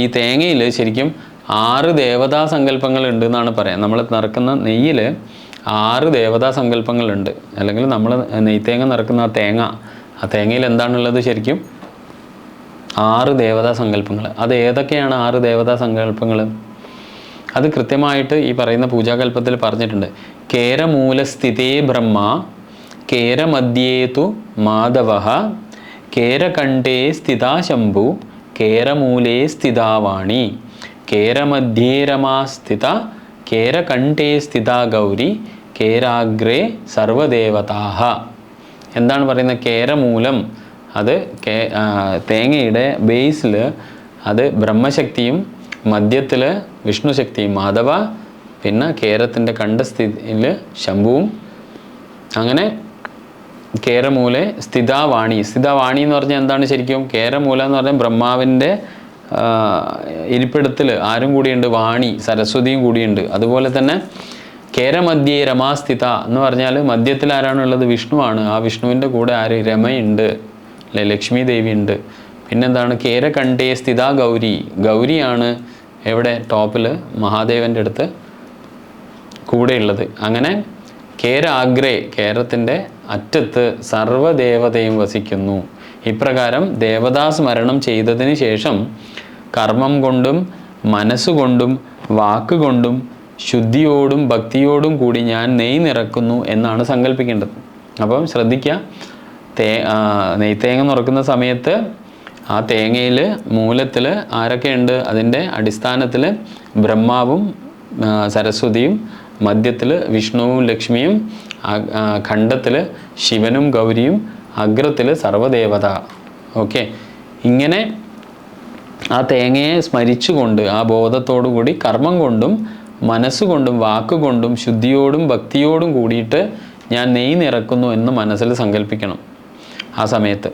ഈ തേങ്ങയിൽ ശരിക്കും 6 ദേവതാ സങ്കല്പങ്ങൾ ഉണ്ട് എന്നാണ് പറയാം. നമ്മൾ നിറക്കുന്ന നെയ്യിൽ 6 ദേവതാ സങ്കല്പങ്ങളുണ്ട്. അല്ലെങ്കിൽ നമ്മൾ നെയ്ത്തേങ്ങ നിറക്കുന്ന ആ തേങ്ങയിൽ എന്താണുള്ളത്? ശരിക്കും 6 ദേവതാ സങ്കല്പങ്ങൾ. അത് ഏതൊക്കെയാണ് 6 ദേവതാ സങ്കല്പങ്ങൾ? അത് കൃത്യമായിട്ട് ഈ പറയുന്ന പൂജാകല്പത്തിൽ പറഞ്ഞിട്ടുണ്ട്. കേരമൂലസ്ഥിതേ ബ്രഹ്മ, കേരമധ്യേതു മാധവഃ, കേരകണ്ഠേ സ്ഥിതാ ശംഭു, കേരമൂലേ സ്ഥിതാ വാണി, കേരമധ്യേ രമാ സ്ഥിത, കേരകണ്ഠേ സ്ഥിതാ ഗൗരി, കേരാഗ്രേ സർവദേവതാഃ. എന്താണ് പറയുന്നത്? കേരമൂലം, അത് തേങ്ങയുടെ ബേസിൽ അത് ബ്രഹ്മശക്തിയും മധ്യത്തിൽ വിഷ്ണു ശക്തിയും മാധവ, പിന്നെ കേരത്തിൻ്റെ കണ്ഠസ്ഥിതിയിൽ ശംഭുവും, അങ്ങനെ കേരമൂലെ സ്ഥിതാവാണി. സ്ഥിതാവാണി എന്ന് പറഞ്ഞാൽ എന്താണ് ശരിക്കും? കേരമൂല എന്ന് പറഞ്ഞാൽ ബ്രഹ്മാവിൻ്റെ ഇരിപ്പിടത്തിൽ ആരും കൂടിയുണ്ട്? വാണി, സരസ്വതിയും കൂടിയുണ്ട്. അതുപോലെ തന്നെ കേരമധ്യേ രമാസ്ഥിത എന്ന് പറഞ്ഞാൽ മധ്യത്തിൽ ആരാണുള്ളത്? വിഷ്ണുവാണ്. ആ വിഷ്ണുവിൻ്റെ കൂടെ ആര്? രമയുണ്ട്, അല്ലെ? ലക്ഷ്മി ദേവി ഉണ്ട്. പിന്നെന്താണ്? കേരകണ്ഠേ സ്ഥിതാ ഗൗരി. ഗൗരിയാണ് എവിടെ? ടോപ്പിൽ മഹാദേവൻ്റെ അടുത്ത് കൂടെയുള്ളത്. അങ്ങനെ കേരാഗ്രേ, കേരത്തിൻ്റെ അറ്റത്ത് സർവ്വദേവതയും വസിക്കുന്നു. ഇപ്രകാരം ദേവതാസ്മരണം ചെയ്തതിന് ശേഷം കർമ്മം കൊണ്ടും മനസ്സുകൊണ്ടും വാക്കുകൊണ്ടും ശുദ്ധിയോടും ഭക്തിയോടും കൂടി ഞാൻ നെയ് നിറക്കുന്നു എന്നാണ് സങ്കല്പിക്കേണ്ടത്. അപ്പം ശ്രദ്ധിക്കുക, നെയ്ത്തേങ്ങ നിറക്കുന്ന സമയത്ത് ആ തേങ്ങയിൽ മൂലത്തിൽ ആരൊക്കെയുണ്ട്? അതിൻ്റെ അടിസ്ഥാനത്തിൽ ബ്രഹ്മാവും സരസ്വതിയും, മധ്യത്തിൽ വിഷ്ണുവും ലക്ഷ്മിയും, ഖണ്ഡത്തിൽ ശിവനും ഗൗരിയും, അഗ്രത്തിൽ സർവദേവത. ഓക്കെ, ഇങ്ങനെ ആ തേങ്ങയെ സ്മരിച്ചുകൊണ്ട് ആ ബോധത്തോടു കൂടി കർമ്മം കൊണ്ടും മനസ്സുകൊണ്ടും വാക്കുകൊണ്ടും ശുദ്ധിയോടും ഭക്തിയോടും കൂടിയിട്ട് ഞാൻ നെയ് നിറക്കുന്നു എന്ന് മനസ്സിൽ സങ്കല്പിക്കണം ആ സമയത്ത്.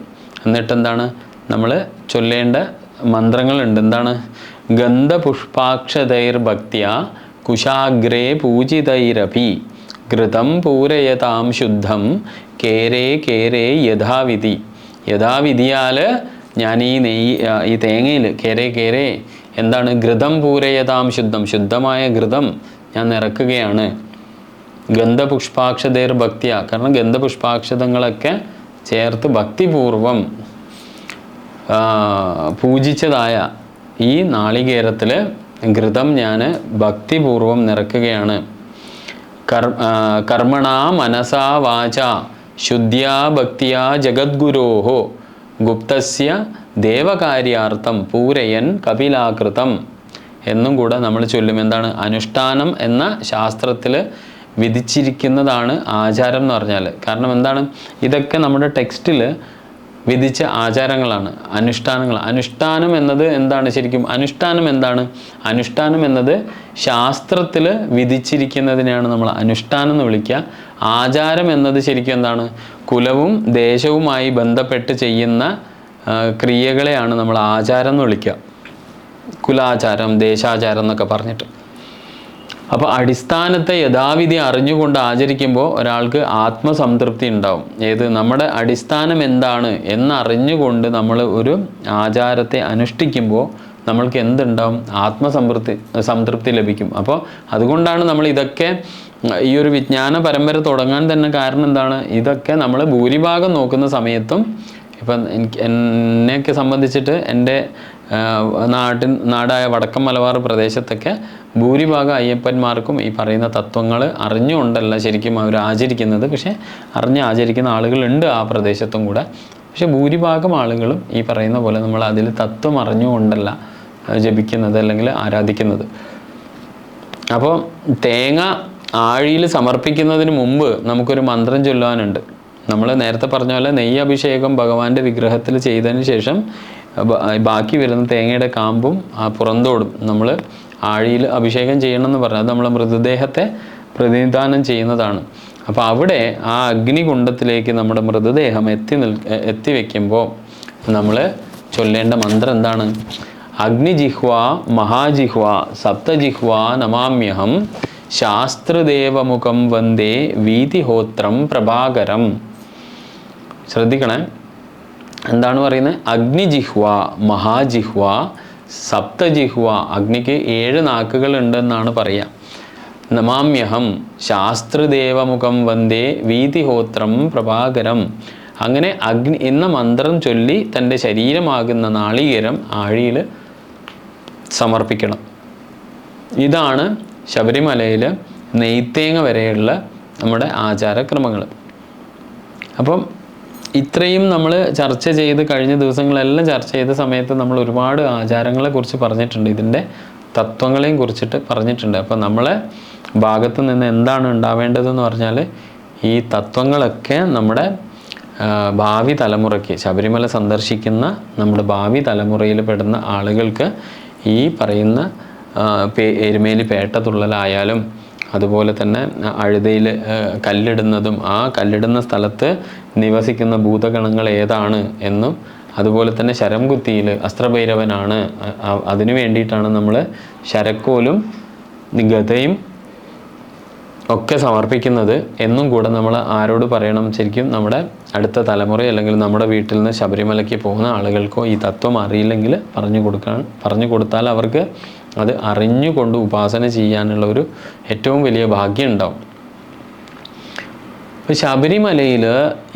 എന്നിട്ട് എന്താണ് നമ്മൾ ചൊല്ലേണ്ട മന്ത്രങ്ങളുണ്ട്. എന്താണ്? ഗന്ധപുഷ്പാക്ഷതൈർ ഭക്തിയ കുശാഗ്രേ പൂജിതൈരഭി ഘൃതം പൂരയതാം ശുദ്ധം കേരേ കേരേ യഥാവിധി. യഥാവിധിയാൽ ഞാൻ ഈ തേങ്ങയിൽ കേരേ കേരേ എന്താണ്? ഘൃതം പൂരയതാം ശുദ്ധം, ശുദ്ധമായ ഘൃതം ഞാൻ നിറക്കുകയാണ്. ഗന്ധപുഷ്പാക്ഷതൈർ ഭക്തിയ, കാരണം ഗന്ധപുഷ്പാക്ഷതങ്ങളൊക്കെ ചേർത്ത് ഭക്തിപൂർവം പൂജിച്ചതായ ഈ നാളികേരത്തിൽ ഘൃതം ഞാൻ ഭക്തിപൂർവം നിറക്കുകയാണ്. കർമ്മണാ മനസാ വാച ശുദ്ധ്യാ ഭക്തിയാ ജഗദ്ഗുരോഹോ ഗുപ്തസ്യ ദേവകാര്യാർത്ഥം പൂരയൻ കപിലാകൃതം എന്നും കൂടെ നമ്മൾ ചൊല്ലും. എന്താണ്? അനുഷ്ഠാനം എന്ന ശാസ്ത്രത്തിൽ വിധിച്ചിരിക്കുന്നതാണ് ആചാരം എന്ന് പറഞ്ഞാൽ. കാരണം എന്താണ്? ഇതൊക്കെ നമ്മുടെ ടെക്സ്റ്റിൽ വിധിച്ച ആചാരങ്ങളാണ്, അനുഷ്ഠാനങ്ങൾ. അനുഷ്ഠാനം എന്നത് എന്താണ് ശരിക്കും? അനുഷ്ഠാനം എന്താണ്? അനുഷ്ഠാനം എന്നത് ശാസ്ത്രത്തിൽ വിധിച്ചിരിക്കുന്നതിനെയാണ് നമ്മൾ അനുഷ്ഠാനം എന്ന് വിളിക്കുക. ആചാരം എന്നത് ശരിക്കും എന്താണ്? കുലവും ദേശവുമായി ബന്ധപ്പെട്ട് ചെയ്യുന്ന ക്രിയകളെയാണ് നമ്മൾ ആചാരം എന്ന് വിളിക്കുക. കുലാചാരം, ദേശാചാരം എന്നൊക്കെ പറഞ്ഞിട്ട്. അപ്പോൾ അടിസ്ഥാനത്തെ യഥാവിധി അറിഞ്ഞുകൊണ്ട് ആചരിക്കുമ്പോൾ ഒരാൾക്ക് ആത്മസംതൃപ്തി ഉണ്ടാവും. ഏത് നമ്മുടെ അടിസ്ഥാനം എന്താണ് എന്നറിഞ്ഞുകൊണ്ട് നമ്മൾ ഒരു ആചാരത്തെ അനുഷ്ഠിക്കുമ്പോൾ നമ്മൾക്ക് എന്തുണ്ടാവും? സംതൃപ്തി ലഭിക്കും. അപ്പോൾ അതുകൊണ്ടാണ് നമ്മൾ ഇതൊക്കെ ഈ ഒരു വിജ്ഞാന പരമ്പര തുടങ്ങാൻ തന്നെ കാരണം എന്താണ്? ഇതൊക്കെ നമ്മൾ ഭൂരിഭാഗം നോക്കുന്ന സമയത്തും ഇപ്പം എന്നെയൊക്കെ സംബന്ധിച്ചിട്ട് എൻ്റെ നാടായ വടക്കൻ മലബാർ പ്രദേശത്തൊക്കെ ഭൂരിഭാഗം അയ്യപ്പന്മാർക്കും ഈ പറയുന്ന തത്വങ്ങൾ അറിഞ്ഞുകൊണ്ടല്ല ശരിക്കും അവർ ആചരിക്കുന്നത്. പക്ഷേ ആചരിക്കുന്ന ആളുകളുണ്ട് ആ പ്രദേശത്തും കൂടെ. പക്ഷെ ഭൂരിഭാഗം ആളുകളും ഈ പറയുന്ന പോലെ നമ്മൾ അതിൽ തത്വം അറിഞ്ഞുകൊണ്ടല്ല ജപിക്കുന്നത് അല്ലെങ്കിൽ ആരാധിക്കുന്നത്. അപ്പോൾ തേങ്ങ ആഴിയിൽ സമർപ്പിക്കുന്നതിന് മുമ്പ് നമുക്കൊരു മന്ത്രം ചൊല്ലാനുണ്ട്. നമ്മൾ നേരത്തെ പറഞ്ഞ പോലെ നെയ്യ് അഭിഷേകം ഭഗവാന്റെ വിഗ്രഹത്തിൽ ചെയ്തതിന് ശേഷം ബാക്കി വരുന്ന തേങ്ങയുടെ കാമ്പും ആ പുറന്തോടും നമ്മൾ ആഴിയിൽ അഭിഷേകം ചെയ്യണമെന്ന് പറഞ്ഞാൽ അത് നമ്മൾ മൃതദേഹത്തെ പ്രതിനിധാനം ചെയ്യുന്നതാണ്. അപ്പോൾ അവിടെ ആ അഗ്നികുണ്ഡത്തിലേക്ക് നമ്മുടെ മൃതദേഹം എത്തി വയ്ക്കുമ്പോൾ നമ്മൾ ചൊല്ലേണ്ട മന്ത്രം എന്താണ്? അഗ്നിജിഹ്വ മഹാജിഹ്വ സപ്തജിഹ്വ നമാമ്യഹം ശാസ്ത്രദേവമുഖം വന്ദേ വീതിഹോത്രം പ്രഭാകരം. ശ്രദ്ധിക്കണേ, എന്താണ് പറയുന്നത്? അഗ്നിജിഹ്വ മഹാജിഹ്വ സപ്തജിഹ്വ. അഗ്നിക്ക് 7 നാക്കുകൾ ഉണ്ടെന്നാണ് പറയുക. നമാമ്യഹം ശാസ്ത്രദേവമുഖം വന്ദേ വീതിഹോത്രം പ്രഭാകരം. അങ്ങനെ അഗ്നി എന്ന മന്ത്രം ചൊല്ലി തൻ്റെ ശരീരമാകുന്ന നാളികേരം ആഴിയിൽ സമർപ്പിക്കണം. ഇതാണ് ശബരിമലയിൽ നെയ്ത്തേങ്ങ വരെയുള്ള നമ്മുടെ ആചാരക്രമങ്ങൾ. അപ്പം ഇത്രയും നമ്മൾ ചർച്ച ചെയ്ത് കഴിഞ്ഞ ദിവസങ്ങളെല്ലാം ചർച്ച ചെയ്ത സമയത്ത് നമ്മൾ ഒരുപാട് ആചാരങ്ങളെ കുറിച്ച് പറഞ്ഞിട്ടുണ്ട്, ഇതിൻ്റെ തത്വങ്ങളെയും കുറിച്ചിട്ട് പറഞ്ഞിട്ടുണ്ട്. അപ്പം നമ്മളെ ഭാഗത്ത് നിന്ന് എന്താണ് ഉണ്ടാവേണ്ടതെന്ന് പറഞ്ഞാൽ ഈ തത്വങ്ങളൊക്കെ നമ്മുടെ ഭാവി തലമുറയ്ക്ക്, ശബരിമല സന്ദർശിക്കുന്ന നമ്മുടെ ഭാവി തലമുറയിൽ പെടുന്ന ആളുകൾക്ക് ഈ പറയുന്ന എരുമേലി പേട്ടതുള്ളലായാലും അതുപോലെ തന്നെ അഴുതയിൽ കല്ലിടുന്നതും ആ കല്ലിടുന്ന സ്ഥലത്ത് നിവസിക്കുന്ന ഭൂതഗണങ്ങൾ ഏതാണ് എന്നും അതുപോലെ തന്നെ ശരം കുത്തിയിൽ അസ്ത്രഭൈരവനാണ്, അതിനു വേണ്ടിയിട്ടാണ് നമ്മൾ ശരക്കോലും ഗതയും ഒക്കെ സമർപ്പിക്കുന്നത് എന്നും കൂടെ നമ്മൾ ആരോട് പറയണം? ശരിക്കും നമ്മുടെ അടുത്ത തലമുറ അല്ലെങ്കിൽ നമ്മുടെ വീട്ടിൽ നിന്ന് ശബരിമലയ്ക്ക് പോകുന്ന ആളുകൾക്കോ ഈ തത്വം അറിയില്ലെങ്കിൽ പറഞ്ഞു കൊടുത്താൽ അവർക്ക് അത് അറിഞ്ഞുകൊണ്ട് ഉപാസന ചെയ്യാനുള്ള ഒരു ഏറ്റവും വലിയ ഭാഗ്യം ഉണ്ടാവും. ഇപ്പോൾ ശബരിമലയിൽ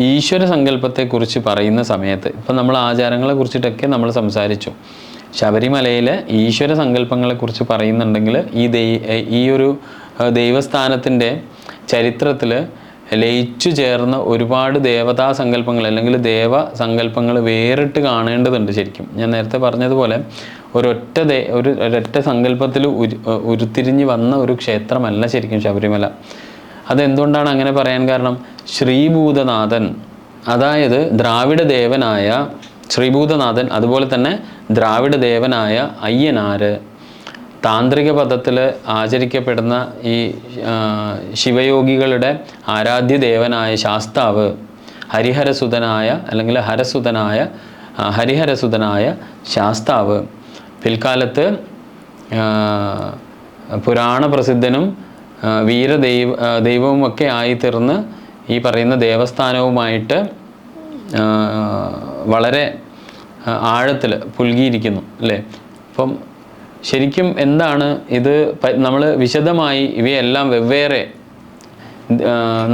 ഈശ്വര സങ്കല്പത്തെക്കുറിച്ച് പറയുന്ന സമയത്ത് ഇപ്പം നമ്മൾ ആചാരങ്ങളെ കുറിച്ചിട്ടൊക്കെ നമ്മൾ സംസാരിച്ചു. ശബരിമലയിലെ ഈശ്വര സങ്കല്പങ്ങളെക്കുറിച്ച് പറയുന്നുണ്ടെങ്കിൽ ഈ ഒരു ദൈവസ്ഥാനത്തിൻ്റെ ചരിത്രത്തിൽ ലയിച്ചു ചേർന്ന ഒരുപാട് ദേവതാ സങ്കല്പങ്ങൾ അല്ലെങ്കിൽ ദേവസങ്കല്പങ്ങൾ വേറിട്ട് കാണേണ്ടതുണ്ട്. ശരിക്കും ഞാൻ നേരത്തെ പറഞ്ഞതുപോലെ ഒരൊറ്റ സങ്കല്പത്തിൽ ഉരുത്തിരിഞ്ഞ് വന്ന ഒരു ക്ഷേത്രമല്ല ശരിക്കും ശബരിമല. അതെന്തുകൊണ്ടാണ് അങ്ങനെ പറയാൻ കാരണം? ശ്രീഭൂതനാഥൻ, അതായത് ദ്രാവിഡ ദേവനായ ശ്രീഭൂതനാഥൻ, അതുപോലെ തന്നെ ദ്രാവിഡ ദേവനായ അയ്യനാര്, താന്ത്രിക പദത്തിൽ ആചരിക്കപ്പെടുന്ന ഈ ശിവയോഗികളുടെ ആരാധ്യ ദേവനായ ശാസ്താവ്, ഹരിഹരസുതനായ അല്ലെങ്കിൽ ഹരിഹരസുതനായ ശാസ്താവ്, പിൽക്കാലത്ത് പുരാണ പ്രസിദ്ധനും ദൈവവുമൊക്കെ ആയിത്തീർന്ന് ഈ പറയുന്ന ദേവസ്ഥാനവുമായിട്ട് വളരെ ആഴത്തിൽ പുൽകിയിരിക്കുന്നു അല്ലേ. അപ്പം ശരിക്കും എന്താണ് ഇത്? നമ്മൾ വിശദമായി ഇവയെല്ലാം വെവ്വേറെ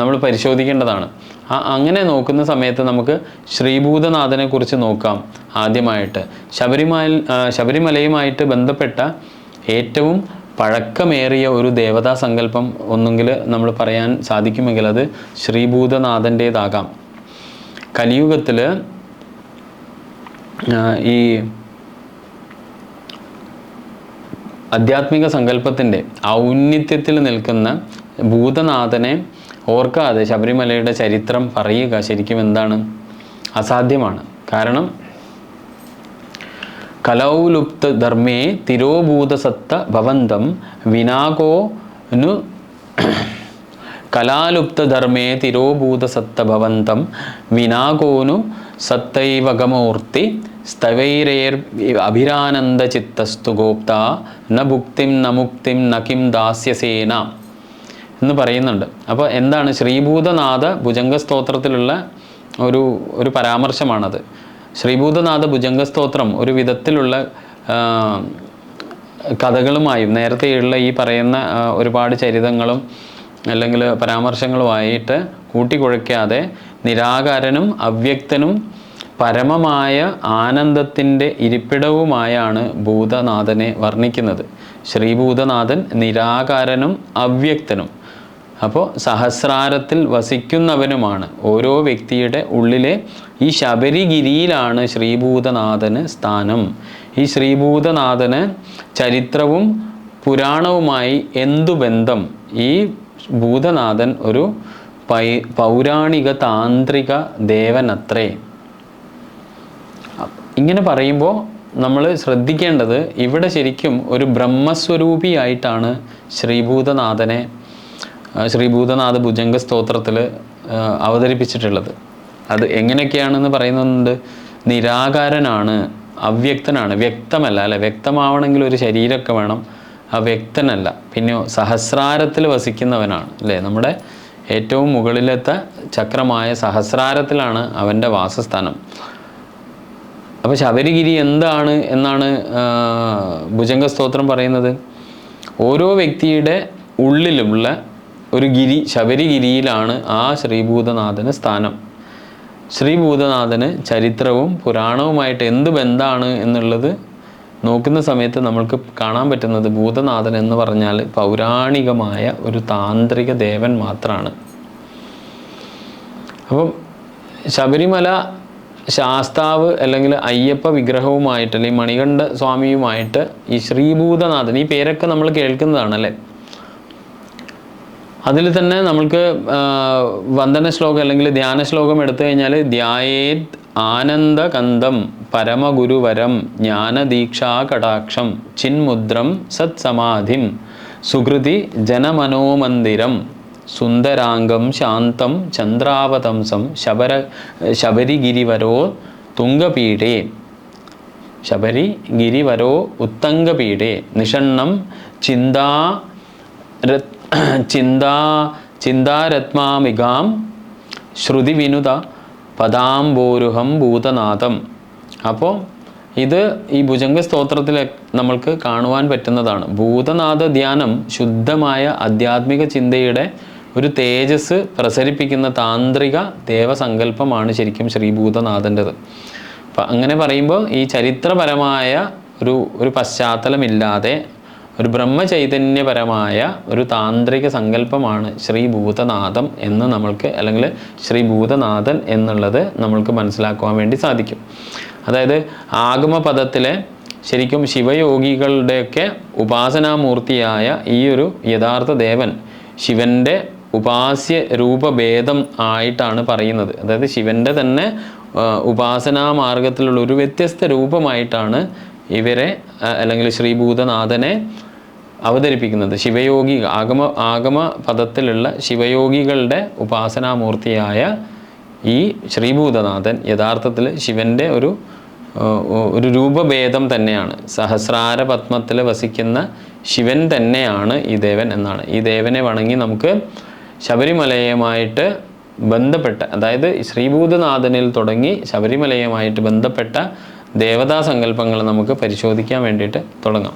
നമ്മൾ പരിശോധിക്കേണ്ടതാണ്. അങ്ങനെ നോക്കുന്ന സമയത്ത് നമുക്ക് ശ്രീഭൂതനാഥനെ കുറിച്ച് നോക്കാം. ആദ്യമായിട്ട് ശബരിമലയുമായിട്ട് ബന്ധപ്പെട്ട ഏറ്റവും പഴക്കമേറിയ ഒരു ദേവതാ സങ്കല്പം ഒന്നെങ്കിൽ നമ്മൾ പറയാൻ സാധിക്കുമെങ്കിൽ അത് ശ്രീഭൂതനാഥൻ്റേതാകാം. കലിയുഗത്തിൽ ഈ ആധ്യാത്മിക സങ്കല്പത്തിൻ്റെ ഔന്നിത്യത്തിൽ നിൽക്കുന്ന ഭൂതനാഥനെ ഓർക്കാതെ ശബരിമലയുടെ ചരിത്രം പറയുക ശരിക്കും എന്താണ്? അസാധ്യമാണ്. കാരണം കലൗലുപ്ത ധർമ്മേ തിരോഭൂതസത്ത ഭവന്തം വിനാകോനു കലാലുപ്തധർമ്മേ തിരോഭൂതസത്ത ഭവന്തം വിനാകോനു സത്തൈവകമൂർത്തി സ്തവൈരേർ അഭിരാനന്ദ ചിത്തസ്തു ഗോപ്ത ന ഭുക്തിം ന മുക്തിം ന കിം ദാസ്യസേന എന്ന് പറയുന്നുണ്ട്. അപ്പോൾ എന്താണ് ശ്രീഭൂതനാഥ ഭുജംഗ സ്തോത്രത്തിലുള്ള ഒരു പരാമർശമാണത്. ശ്രീഭൂതനാഥ ഭുജംഗ സ്തോത്രം ഒരു വിധത്തിലുള്ള കഥകളുമായും നേരത്തെയുള്ള ഈ പറയുന്ന ഒരുപാട് ചരിതങ്ങളും അല്ലെങ്കിൽ പരാമർശങ്ങളുമായിട്ട് കൂട്ടിക്കുഴയ്ക്കാതെ നിരാകാരനും അവ്യക്തനും പരമമായ ആനന്ദത്തിൻ്റെ ഇരിപ്പിടവുമായാണ് ഭൂതനാഥനെ വർണ്ണിക്കുന്നത്. ശ്രീഭൂതനാഥൻ നിരാകാരനും അവ്യക്തനും, അപ്പോൾ സഹസ്രാരത്തിൽ വസിക്കുന്നവനുമാണ്. ഓരോ വ്യക്തിയുടെ ഉള്ളിലെ ഈ ശബരിഗിരിയിലാണ് ശ്രീഭൂതനാഥന് സ്ഥാനം. ഈ ശ്രീഭൂതനാഥന് ചരിത്രവും പുരാണവുമായി എന്തു ബന്ധം? ഈ ഭൂതനാഥൻ ഒരു പൗരാണിക താന്ത്രിക ദേവനത്രേ. ഇങ്ങനെ പറയുമ്പോൾ നമ്മൾ ശ്രദ്ധിക്കേണ്ടത് ഇവിടെ ശരിക്കും ഒരു ബ്രഹ്മസ്വരൂപിയായിട്ടാണ് ശ്രീഭൂതനാഥ ഭുജംഗ സ്തോത്രത്തിൽ അവതരിപ്പിച്ചിട്ടുള്ളത്. അത് എങ്ങനെയൊക്കെയാണെന്ന് പറയുന്നുണ്ട്. നിരാകാരനാണ്, അവ്യക്തനാണ്, വ്യക്തമല്ല അല്ലെ, വ്യക്തമാവണമെങ്കിൽ ഒരു ശരീരമൊക്കെ വേണം, അവ്യക്തനല്ല. പിന്നെയോ സഹസ്രാരത്തിൽ വസിക്കുന്നവനാണ് അല്ലേ, നമ്മുടെ ഏറ്റവും മുകളിലത്തെ ചക്രമായ സഹസ്രാരത്തിലാണ് അവൻ്റെ വാസസ്ഥാനം. അപ്പോൾ ശബരിഗിരി എന്താണ് എന്നാണ് ഭുജംഗ സ്തോത്രം പറയുന്നത്. ഓരോ വ്യക്തിയുടെ ഉള്ളിലുള്ള ഒരു ഗിരി, ശബരിഗിരിയിലാണ് ആ ശ്രീഭൂതനാഥന് സ്ഥാനം. ശ്രീഭൂതനാഥന് ചരിത്രവും പുരാണവുമായിട്ട് എന്ത് ബന്ധമാണ് എന്നുള്ളത് നോക്കുന്ന സമയത്ത് നമ്മൾക്ക് കാണാൻ പറ്റുന്നത് ഭൂതനാഥൻ എന്ന് പറഞ്ഞാൽ പൗരാണികമായ ഒരു താന്ത്രിക ദേവൻ മാത്രമാണ്. അപ്പം ശബരിമല ശാസ്താവ് അല്ലെങ്കിൽ അയ്യപ്പ വിഗ്രഹവുമായിട്ട് അല്ലെങ്കിൽ മണികണ്ഠ സ്വാമിയുമായിട്ട് ഈ ശ്രീഭൂതനാഥൻ, ഈ പേരൊക്കെ നമ്മൾ കേൾക്കുന്നതാണല്ലേ. അതിൽ തന്നെ നമ്മൾക്ക് വന്ദന ശ്ലോകം അല്ലെങ്കിൽ ധ്യാന ശ്ലോകം എടുത്തു കഴിഞ്ഞാൽ ധ്യായേത് ആനന്ദകന്ദം പരമഗുരുവരം ജ്ഞാനദീക്ഷാകടാക്ഷം ചിന്മുദ്രം സത്സമാധിം സുഹൃതി ജനമനോമന്ദിരം സുന്ദരാംഗം ശാന്തം ചന്ദ്രാവതംസം ശബരിഗിരിവരോ തുംഗപീഠേ ശബരിഗിരിവരോ ഉത്തംഗപീഠേ നിഷണ്ണം ചിന്താരത്മാമികാം ശ്രുതിവിനുത പദാംബോരുഹം ഭൂതനാഥം. അപ്പോൾ ഇത് ഈ ഭുജംഗ സ്തോത്രത്തിൽ നമ്മൾക്ക് കാണുവാൻ പറ്റുന്നതാണ്. ഭൂതനാഥ ധ്യാനം ശുദ്ധമായ ആധ്യാത്മിക ചിന്തയുടെ ഒരു തേജസ് പ്രസരിപ്പിക്കുന്ന താന്ത്രിക ദേവസങ്കല്പമാണ് ശരിക്കും ശ്രീഭൂതനാഥൻ്റെത്. അപ്പം അങ്ങനെ പറയുമ്പോൾ ഈ ചരിത്രപരമായ ഒരു പശ്ചാത്തലമില്ലാതെ ഒരു ബ്രഹ്മചൈതന്യപരമായ ഒരു താന്ത്രിക സങ്കല്പമാണ് ശ്രീഭൂതനാഥം എന്ന് നമ്മൾക്ക്, അല്ലെങ്കിൽ ശ്രീഭൂതനാഥൻ എന്നുള്ളത് നമ്മൾക്ക് മനസ്സിലാക്കുവാൻ വേണ്ടി സാധിക്കും. അതായത് ആഗമപദത്തിലെ ശരിക്കും ശിവയോഗികളുടെയൊക്കെ ഉപാസനാമൂർത്തിയായ ഈ ഒരു യഥാർത്ഥ ദേവൻ ശിവൻ്റെ ഉപാസ്യ രൂപഭേദം ആയിട്ടാണ് പറയുന്നത്. അതായത് ശിവൻ്റെ തന്നെ ഉപാസനാ മാർഗത്തിലുള്ള ഒരു വ്യത്യസ്ത രൂപമായിട്ടാണ് ഇവരെ അല്ലെങ്കിൽ ശ്രീഭൂതനാഥനെ അവതരിപ്പിക്കുന്നത്. ശിവയോഗി ആഗമ പദത്തിലുള്ള ശിവയോഗികളുടെ ഉപാസനാമൂർത്തിയായ ഈ ശ്രീഭൂതനാഥൻ യഥാർത്ഥത്തിൽ ശിവൻ്റെ ഒരു രൂപഭേദം തന്നെയാണ്. സഹസ്രാര പത്മത്തിൽ വസിക്കുന്ന ശിവൻ തന്നെയാണ് ഈ ദേവൻ എന്നാണ്. ഈ ദേവനെ വണങ്ങി നമുക്ക് ശബരിമലയുമായിട്ട് ബന്ധപ്പെട്ട, അതായത് ശ്രീഭൂതനാഥനിൽ തുടങ്ങി ശബരിമലയുമായിട്ട് ബന്ധപ്പെട്ട ദേവതാ സങ്കല്പങ്ങൾ നമുക്ക് പരിശോധിക്കാൻ വേണ്ടിയിട്ട് തുടങ്ങാം.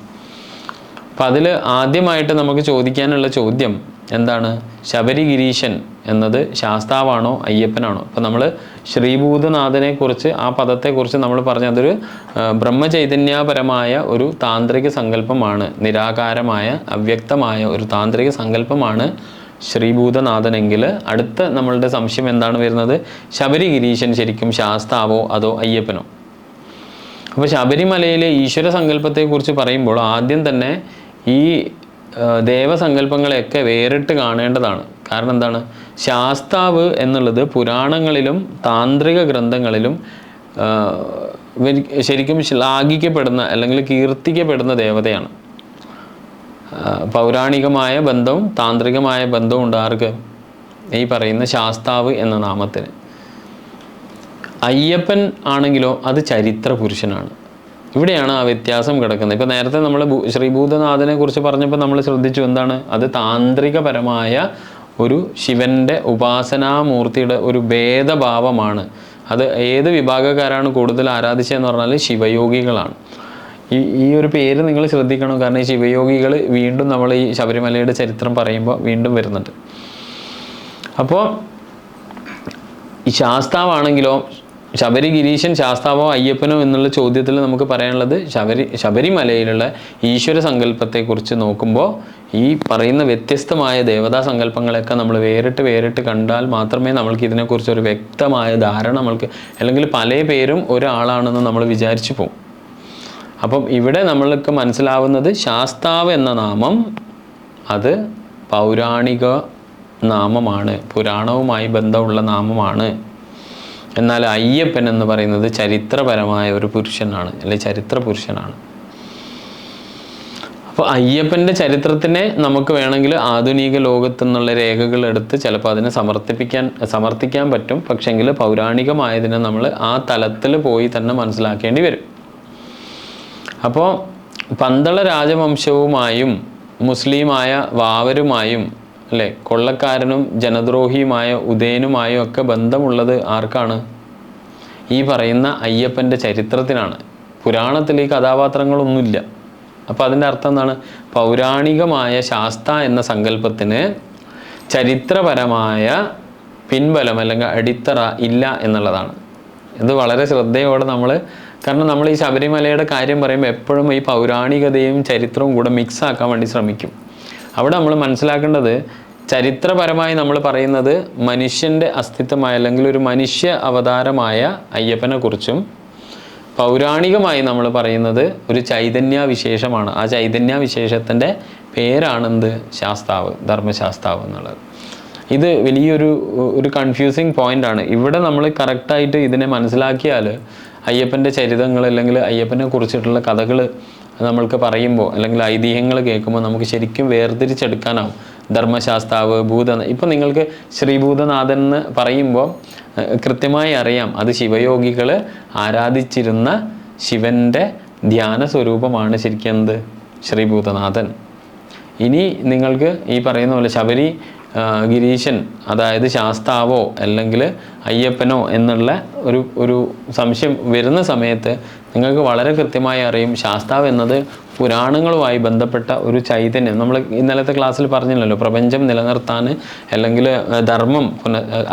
അപ്പം അതിൽ ആദ്യമായിട്ട് നമുക്ക് ചോദിക്കാനുള്ള ചോദ്യം എന്താണ്? ശബരിഗിരീശൻ എന്നത് ശാസ്താവാണോ അയ്യപ്പനാണോ? അപ്പം നമ്മൾ ശ്രീഭൂതനാഥനെ കുറിച്ച്, ആ പദത്തെക്കുറിച്ച് നമ്മൾ പറഞ്ഞ അതൊരു ബ്രഹ്മചൈതന്യപരമായ ഒരു താന്ത്രിക സങ്കല്പമാണ്, നിരാകാരമായ അവ്യക്തമായ ഒരു താന്ത്രിക സങ്കല്പമാണ് ശ്രീഭൂതനാഥനെങ്കിൽ അടുത്ത നമ്മളുടെ സംശയം എന്താണ് വരുന്നത്? ശബരിഗിരീശൻ ശരിക്കും ശാസ്താവോ അതോ അയ്യപ്പനോ? അപ്പോൾ ശബരിമലയിലെ ഈശ്വര സങ്കല്പത്തെക്കുറിച്ച് പറയുമ്പോൾ ആദ്യം തന്നെ ഈ ദേവസങ്കല്പങ്ങളെയൊക്കെ വേറിട്ട് കാണേണ്ടതാണ്. കാരണം എന്താണ്? ശാസ്താവ് എന്നുള്ളത് പുരാണങ്ങളിലും താന്ത്രിക ഗ്രന്ഥങ്ങളിലും ശരിക്കും ശ്ലാഘിക്കപ്പെടുന്ന അല്ലെങ്കിൽ കീർത്തിക്കപ്പെടുന്ന ദേവതയാണ്. പൗരാണികമായ ബന്ധവും താന്ത്രികമായ ബന്ധവും ഉണ്ട് ആർക്ക്? ഈ പറയുന്ന ശാസ്താവ് എന്ന നാമത്തിന്. അയ്യപ്പൻ ആണെങ്കിലോ അത് ചരിത്ര പുരുഷനാണ്. ഇവിടെയാണ് ആ വ്യത്യാസം കിടക്കുന്നത്. ഇപ്പോൾ നേരത്തെ നമ്മൾ ശ്രീഭൂതനാഥനെ കുറിച്ച് പറഞ്ഞപ്പോൾ നമ്മൾ ശ്രദ്ധിച്ചു എന്താണ്, അത് താന്ത്രികപരമായ ഒരു ശിവൻ്റെ ഉപാസനാമൂർത്തിയുടെ ഒരു ഭേദഭാവമാണ്. അത് ഏത് വിഭാഗക്കാരാണ് കൂടുതൽ ആരാധിച്ചതെന്ന് പറഞ്ഞാൽ ശിവയോഗികളാണ്. ഈ ഒരു പേര് നിങ്ങൾ ശ്രദ്ധിക്കണം. കാരണം ഈ ശിവയോഗികൾ വീണ്ടും നമ്മൾ ഈ ശബരിമലയുടെ ചരിത്രം പറയുമ്പോൾ വീണ്ടും വരുന്നുണ്ട്. അപ്പോൾ ഈ ശാസ്താവാണെങ്കിലോ ശബരിഗിരീശൻ ശാസ്താവോ അയ്യപ്പനോ എന്നുള്ള ചോദ്യത്തിൽ നമുക്ക് പറയാനുള്ളത് ശബരിമലയിലുള്ള ഈശ്വര സങ്കല്പത്തെക്കുറിച്ച് നോക്കുമ്പോൾ ഈ പറയുന്ന വ്യത്യസ്തമായ ദേവതാ സങ്കല്പങ്ങളൊക്കെ നമ്മൾ വേറിട്ട് കണ്ടാൽ മാത്രമേ നമ്മൾക്ക് ഇതിനെക്കുറിച്ച് ഒരു വ്യക്തമായ ധാരണ നമ്മൾക്ക്, അല്ലെങ്കിൽ പല പേരും ഒരാളാണെന്ന് നമ്മൾ വിചാരിച്ചു പോകും. അപ്പം ഇവിടെ നമ്മൾക്ക് മനസ്സിലാവുന്നത് ശാസ്താവ് എന്ന നാമം അത് പൗരാണിക നാമമാണ്, പുരാണവുമായി ബന്ധമുള്ള നാമമാണ്. എന്നാൽ അയ്യപ്പൻ എന്ന് പറയുന്നത് ചരിത്രപരമായ ഒരു പുരുഷനാണ്, അല്ലെങ്കിൽ ചരിത്ര പുരുഷനാണ്. അപ്പോൾ അയ്യപ്പൻ്റെ ചരിത്രത്തിനെ നമുക്ക് വേണമെങ്കിൽ ആധുനിക ലോകത്തു നിന്നുള്ള രേഖകൾ എടുത്ത് ചിലപ്പോൾ അതിനെ സമർത്ഥിക്കാൻ പറ്റും. പക്ഷെങ്കിൽ പൗരാണികമായതിനെ നമ്മൾ ആ തലത്തിൽ പോയി തന്നെ മനസ്സിലാക്കേണ്ടി വരും. അപ്പോൾ പന്തള രാജവംശവുമായും മുസ്ലിമായ വാവരുമായും അല്ലേ, കൊള്ളക്കാരനും ജനദ്രോഹിയുമായ ഉദയനുമായും ഒക്കെ ബന്ധമുള്ളത് ആർക്കാണ്? ഈ പറയുന്ന അയ്യപ്പൻ്റെ ചരിത്രത്തിനാണ്. പുരാണത്തിൽ ഈ കഥാപാത്രങ്ങളൊന്നുമില്ല. അപ്പോൾ അതിൻ്റെ അർത്ഥം എന്താണ്? പൗരാണികമായ ശാസ്ത എന്ന സങ്കല്പത്തിന് ചരിത്രപരമായ പിൻബലം അല്ലെങ്കിൽ അടിത്തറ ഇല്ല എന്നുള്ളതാണ്. ഇത് വളരെ ശ്രദ്ധയോടെ കാരണം നമ്മൾ ഈ ശബരിമലയുടെ കാര്യം പറയുമ്പോൾ എപ്പോഴും ഈ പൗരാണികതയും ചരിത്രവും കൂടെ മിക്സ് ആക്കാൻ വേണ്ടി ശ്രമിക്കും. അവിടെ നമ്മൾ മനസ്സിലാക്കേണ്ടത് ചരിത്രപരമായി നമ്മൾ പറയുന്നത് മനുഷ്യൻ്റെ അസ്തിത്വമായ അല്ലെങ്കിൽ ഒരു മനുഷ്യ അവതാരമായ അയ്യപ്പനെ കുറിച്ചും, പൗരാണികമായി നമ്മൾ പറയുന്നത് ഒരു ചൈതന്യവിശേഷമാണ്. ആ ചൈതന്യവിശേഷത്തിൻ്റെ പേരാണെന്ത്? ശാസ്താവ്, ധർമ്മശാസ്താവ് എന്നുള്ളത്. ഇത് വലിയൊരു കൺഫ്യൂസിങ് പോയിൻ്റാണ്. ഇവിടെ നമ്മൾ കറക്റ്റായിട്ട് ഇതിനെ മനസ്സിലാക്കിയാൽ അയ്യപ്പൻ്റെ ചരിതങ്ങൾ അല്ലെങ്കിൽ അയ്യപ്പനെ കുറിച്ചിട്ടുള്ള കഥകൾ നമ്മൾക്ക് പറയുമ്പോൾ അല്ലെങ്കിൽ ഐതിഹ്യങ്ങൾ കേൾക്കുമ്പോൾ നമുക്ക് ശരിക്കും വേർതിരിച്ചെടുക്കാനാവും. ധർമ്മശാസ്താവ്, ഇപ്പം നിങ്ങൾക്ക് ശ്രീഭൂതനാഥൻ എന്ന് പറയുമ്പോൾ കൃത്യമായി അറിയാം അത് ശിവയോഗികൾ ആരാധിച്ചിരുന്ന ശിവൻ്റെ ധ്യാന സ്വരൂപമാണ് ശരിക്കും എന്ത്? ശ്രീഭൂതനാഥൻ. ഇനി നിങ്ങൾക്ക് ഈ പറയുന്ന പോലെ ഗിരീശൻ അതായത് ശാസ്താവോ അല്ലെങ്കിൽ അയ്യപ്പനോ എന്നുള്ള ഒരു സംശയം വരുന്ന സമയത്ത് നിങ്ങൾക്ക് വളരെ കൃത്യമായി അറിയും ശാസ്താവ് എന്നത് പുരാണങ്ങളുമായി ബന്ധപ്പെട്ട ഒരു ചൈതന്യം. നമ്മൾ ഇന്നലത്തെ ക്ലാസ്സിൽ പറഞ്ഞില്ലല്ലോ, പ്രപഞ്ചം നിലനിർത്താൻ അല്ലെങ്കിൽ ധർമ്മം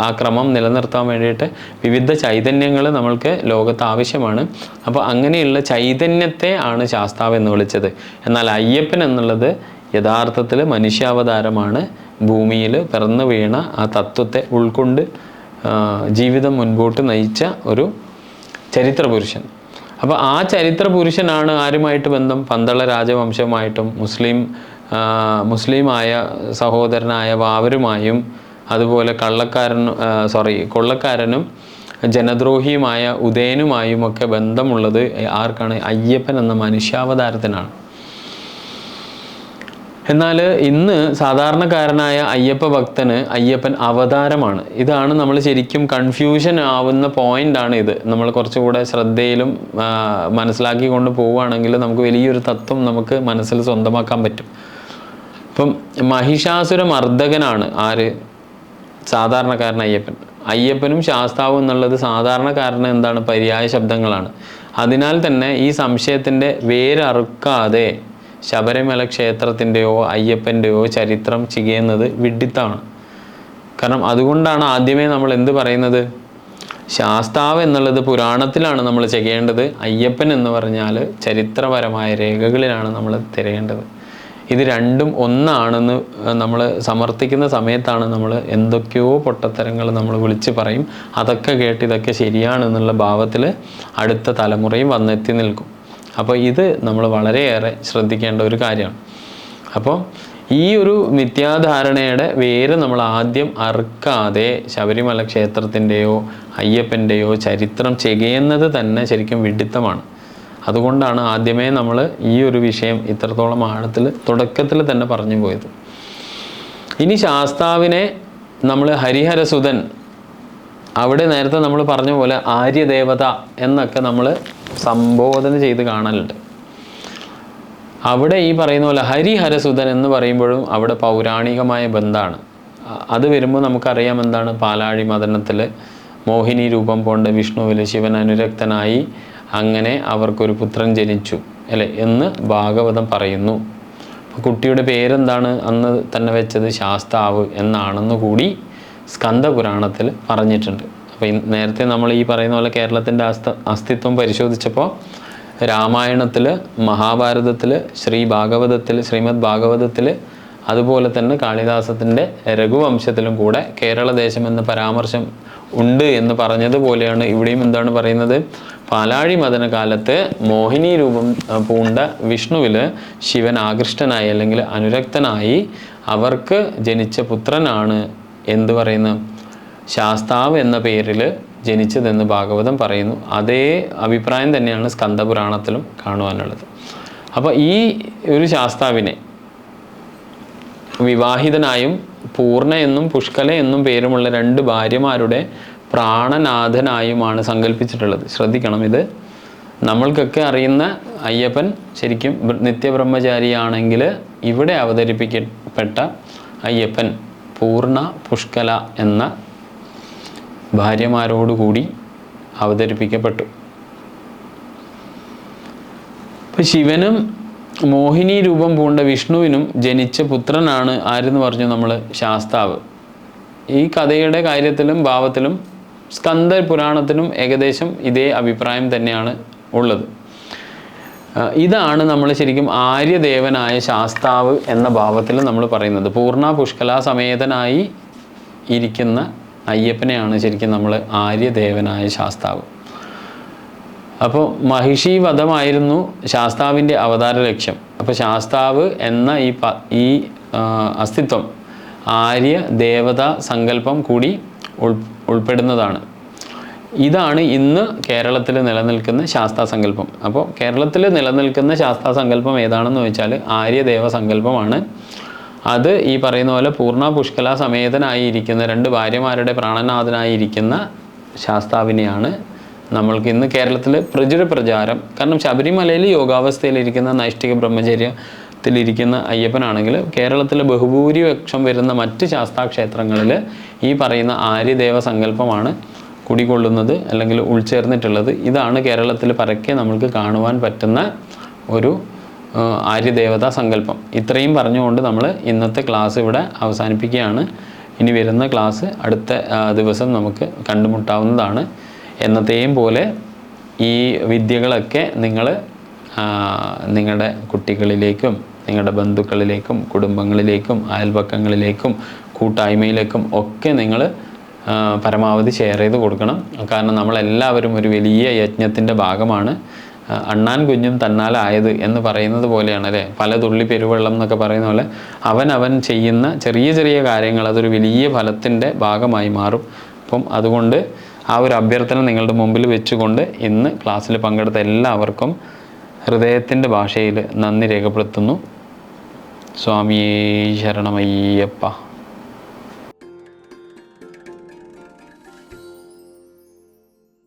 ആ ക്രമം നിലനിർത്താൻ വേണ്ടിയിട്ട് വിവിധ ചൈതന്യങ്ങൾ നമ്മൾക്ക് ലോകത്ത് ആവശ്യമാണ്. അപ്പോൾ അങ്ങനെയുള്ള ചൈതന്യത്തെ ആണ് ശാസ്താവ് എന്ന് വിളിച്ചത്. എന്നാൽ അയ്യപ്പൻ എന്നുള്ളത് യഥാർത്ഥത്തിൽ മനുഷ്യാവതാരമാണ്. ഭൂമിയിൽ പിറന്നു വീണ ആ തത്വത്തെ ഉൾക്കൊണ്ട് ജീവിതം മുൻപോട്ട് നയിച്ച ഒരു ചരിത്ര പുരുഷൻ. അപ്പോൾ ആ ചരിത്ര പുരുഷനാണ് ആരുമായിട്ട് ബന്ധം? പന്തള രാജവംശവുമായിട്ടും മുസ്ലിമായ സഹോദരനായ വാവരുമായും അതുപോലെ കൊള്ളക്കാരനും ജനദ്രോഹിയുമായ ഉദയനുമായും ഒക്കെ ബന്ധമുള്ളത് ആർക്കാണ്? അയ്യപ്പൻ എന്ന മനുഷ്യാവതാരത്തിനാണ്. എന്നാൽ ഇന്ന് സാധാരണക്കാരനായ അയ്യപ്പ ഭക്തന് അയ്യപ്പൻ അവതാരമാണ്. ഇതാണ് നമ്മൾ ശരിക്കും കൺഫ്യൂഷൻ ആവുന്ന പോയിൻ്റാണ് ഇത്. നമ്മൾ കുറച്ചുകൂടെ ശ്രദ്ധയിലും മനസ്സിലാക്കിക്കൊണ്ട് പോവുകയാണെങ്കിൽ നമുക്ക് വലിയൊരു തത്വം നമുക്ക് മനസ്സിൽ സ്വന്തമാക്കാൻ പറ്റും. ഇപ്പം മഹിഷാസുര മർദ്ദകനാണ് ആര്? സാധാരണക്കാരൻ അയ്യപ്പൻ. അയ്യപ്പനും ശാസ്താവും എന്നുള്ളത് സാധാരണക്കാരന് എന്താണ്? പര്യായ ശബ്ദങ്ങളാണ്. അതിനാൽ തന്നെ ഈ സംശയത്തിൻ്റെ വേരറുക്കാതെ ശബരിമല ക്ഷേത്രത്തിൻ്റെയോ അയ്യപ്പൻ്റെയോ ചരിത്രം ചെയ്യുന്നത് വിഡ്ഢിത്തമാണ്. കാരണം അതുകൊണ്ടാണ് ആദ്യമേ നമ്മൾ എന്ത് പറയുന്നത്? ശാസ്താവ് എന്നുള്ളത് പുരാണത്തിലാണ് നമ്മൾ ചെയ്യേണ്ടത്. അയ്യപ്പൻ എന്ന് പറഞ്ഞാൽ ചരിത്രപരമായ രേഖകളിലാണ് നമ്മൾ തിരയേണ്ടത്. ഇത് രണ്ടും ഒന്നാണെന്ന് നമ്മൾ സമർത്ഥിക്കുന്ന സമയത്താണ് നമ്മൾ എന്തൊക്കെയോ പൊട്ടത്തരങ്ങൾ നമ്മൾ വിളിച്ച് പറയും. അതൊക്കെ കേട്ട് ഇതൊക്കെ ശരിയാണെന്നുള്ള ഭാവത്തിൽ അടുത്ത തലമുറയും വന്നെത്തി നിൽക്കും. അപ്പോൾ ഇത് നമ്മൾ വളരെയേറെ ശ്രദ്ധിക്കേണ്ട ഒരു കാര്യമാണ്. അപ്പോൾ ഈ ഒരു മിഥ്യാധാരണയുടെ വേര് നമ്മൾ ആദ്യം അറുക്കാതെ ശബരിമല ക്ഷേത്രത്തിൻ്റെയോ അയ്യപ്പൻ്റെയോ ചരിത്രം ചെയ്യുന്നത് തന്നെ ശരിക്കും വിഡ്ഢിത്തമാണ്. അതുകൊണ്ടാണ് ആദ്യമേ നമ്മൾ ഈ ഒരു വിഷയം ഇത്രത്തോളം ആഴത്തിൽ തുടക്കത്തിൽ തന്നെ പറഞ്ഞു പോയത്. ഇനി ശാസ്താവിനെ നമ്മൾ ഹരിഹരസുതൻ അവിടെ നേരത്തെ നമ്മൾ പറഞ്ഞ പോലെ ആര്യദേവത എന്നൊക്കെ നമ്മൾ സംബോധന ചെയ്ത് കാണലുണ്ട്. അവിടെ ഈ പറയുന്ന പോലെ ഹരിഹരസുതൻ എന്ന് പറയുമ്പോഴും അവിടെ പൗരാണികമായ ബന്ധമാണ്. അത് വരുമ്പോൾ നമുക്കറിയാം എന്താണ്, പാലാഴി മദനത്തിൽ മോഹിനി രൂപം കൊണ്ട് വിഷ്ണുവിൽ ശിവൻ അനുരക്തനായി അങ്ങനെ അവർക്കൊരു പുത്രൻ ജനിച്ചു അല്ലേ എന്ന് ഭാഗവതം പറയുന്നു. കുട്ടിയുടെ പേരെന്താണ് അന്ന് തന്നെ വെച്ചത്, ശാസ്താവ് എന്നാണെന്ന് കൂടി സ്കന്ദപുരാണത്തിൽ പറഞ്ഞിട്ടുണ്ട്. അപ്പോൾ നേരത്തെ നമ്മൾ ഈ പറയുന്ന പോലെ കേരളത്തിൻ്റെ അസ്തിത്വം പരിശോധിച്ചപ്പോൾ രാമായണത്തിൽ, മഹാഭാരതത്തിൽ, ശ്രീമദ് ഭാഗവതത്തിൽ, അതുപോലെ തന്നെ കാളിദാസത്തിൻ്റെ രഘുവംശത്തിലും കൂടെ കേരളദേശം എന്ന പരാമർശം ഉണ്ട് എന്ന് പറഞ്ഞതുപോലെയാണ് ഇവിടെയും എന്താണ് പറയുന്നത്, പാലാഴി മദന കാലത്ത് മോഹിനി രൂപം പൂണ്ട വിഷ്ണുവിൽ ശിവൻ ആകൃഷ്ടനായി അല്ലെങ്കിൽ അനുരക്തനായി അവർക്ക് ജനിച്ച പുത്രനാണ് എന്ത് പറയുന്ന ശാസ്താവ് എന്ന പേരിൽ ജനിച്ചതെന്ന് ഭാഗവതം പറയുന്നു. അതേ അഭിപ്രായം തന്നെയാണ് സ്കന്ദപുരാണത്തിലും കാണുവാനുള്ളത്. അപ്പോൾ ഈ ഒരു ശാസ്താവിനെ വിവാഹിതനായും പൂർണ്ണ എന്നും പുഷ്കല എന്നും പേരുമുള്ള 2 ഭാര്യമാരുടെ പ്രാണനാഥനായുമാണ് സങ്കല്പിച്ചിട്ടുള്ളത്. ശ്രദ്ധിക്കണം, ഇത് നമ്മൾക്കൊക്കെ അറിയുന്ന അയ്യപ്പൻ ശരിക്കും നിത്യബ്രഹ്മചാരിയാണെങ്കിൽ ഇവിടെ അവതരിപ്പിക്കപ്പെട്ട അയ്യപ്പൻ പൂർണ്ണ പുഷ്കല എന്ന ഭാര്യമാരോടുകൂടി അവതരിപ്പിക്കപ്പെട്ടു. ഇപ്പം ശിവനും മോഹിനി രൂപം പൂണ്ട വിഷ്ണുവിനും ജനിച്ച പുത്രനാണ് ആരെന്ന് പറഞ്ഞു നമ്മൾ, ശാസ്താവ്. ഈ കഥയുടെ കാര്യത്തിലും ഭാവത്തിലും സ്കന്ദ പുരാണത്തിനും ഏകദേശം ഇതേ അഭിപ്രായം തന്നെയാണ് ഉള്ളത്. ഇതാണ് നമ്മൾ ശരിക്കും ആര്യദേവനായ ശാസ്താവ് എന്ന ഭാവത്തിൽ നമ്മൾ പറയുന്നത്. പൂർണ്ണ പുഷ്കല സമേതനായി ഇരിക്കുന്ന അയ്യപ്പനെയാണ് ശരിക്കും നമ്മൾ ആര്യദേവനായ ശാസ്താവ്. അപ്പോൾ മഹിഷി വധമായിരുന്നു ശാസ്താവിൻ്റെ അവതാര ലക്ഷ്യം. അപ്പോൾ ശാസ്താവ് എന്ന ഈ അസ്തിത്വം ആര്യ ദേവതാ സങ്കല്പം കൂടി ഉൾപ്പെടുന്നതാണ്. ഇതാണ് ഇന്ന് കേരളത്തിൽ നിലനിൽക്കുന്ന ശാസ്താസങ്കല്പം. അപ്പോൾ കേരളത്തിൽ നിലനിൽക്കുന്ന ശാസ്താസങ്കല്പം ഏതാണെന്ന് വെച്ചാൽ ആര്യദേവ സങ്കല്പമാണ്. അത് ഈ പറയുന്ന പോലെ പൂർണ്ണ പുഷ്കല സമേതനായിരിക്കുന്ന 2 ഭാര്യമാരുടെ പ്രാണനാഥനായിരിക്കുന്ന ശാസ്താവിനെയാണ് നമ്മൾക്ക് ഇന്ന് കേരളത്തിൽ പ്രചാരം. കാരണം ശബരിമലയിൽ യോഗാവസ്ഥയിലിരിക്കുന്ന നൈഷ്ഠിക ബ്രഹ്മചര്യത്തിലിരിക്കുന്ന അയ്യപ്പനാണെങ്കിൽ കേരളത്തിൽ ബഹുഭൂരിപക്ഷം വരുന്ന മറ്റ് ശാസ്താക്ഷേത്രങ്ങളിൽ ഈ പറയുന്ന ആര്യദേവ സങ്കല്പമാണ് കുടികൊള്ളുന്നത് അല്ലെങ്കിൽ ഉൾച്ചേർന്നിട്ടുള്ളത്. ഇതാണ് കേരളത്തിൽ പരക്കെ നമ്മൾക്ക് കാണുവാൻ പറ്റുന്ന ഒരു ആര്യദേവതാ സങ്കല്പം. ഇത്രയും പറഞ്ഞുകൊണ്ട് നമ്മൾ ഇന്നത്തെ ക്ലാസ് ഇവിടെ അവസാനിപ്പിക്കുകയാണ്. ഇനി വരുന്ന ക്ലാസ് അടുത്ത ദിവസം നമുക്ക് കണ്ടുമുട്ടാവുന്നതാണ്. എന്നത്തെയും പോലെ ഈ വിദ്യകളൊക്കെ നിങ്ങൾ നിങ്ങളുടെ കുട്ടികളിലേക്കും നിങ്ങളുടെ ബന്ധുക്കളിലേക്കും കുടുംബങ്ങളിലേക്കും അയൽപക്കങ്ങളിലേക്കും കൂട്ടായ്മയിലേക്കും ഒക്കെ നിങ്ങൾ പരമാവധി ഷെയർ ചെയ്ത് കൊടുക്കണം. കാരണം നമ്മളെല്ലാവരും ഒരു വലിയ യജ്ഞത്തിൻ്റെ ഭാഗമാണ്. അണ്ണാൻ കുഞ്ഞും തന്നാലായത് എന്ന് പറയുന്നത് പോലെയാണ് അല്ലേ, പല തുള്ളി പെരുവെള്ളം എന്നൊക്കെ പറയുന്ന പോലെ അവൻ ചെയ്യുന്ന ചെറിയ ചെറിയ കാര്യങ്ങൾ അതൊരു വലിയ ഫലത്തിൻ്റെ ഭാഗമായി മാറും. അപ്പം അതുകൊണ്ട് ആ ഒരു അഭ്യർത്ഥന നിങ്ങളുടെ മുമ്പിൽ വെച്ചുകൊണ്ട് ഇന്ന് ക്ലാസ്സിൽ പങ്കെടുത്ത എല്ലാവർക്കും ഹൃദയത്തിൻ്റെ ഭാഷയിൽ നന്ദി രേഖപ്പെടുത്തുന്നു. സ്വാമിയേ ശരണമയ്യപ്പ.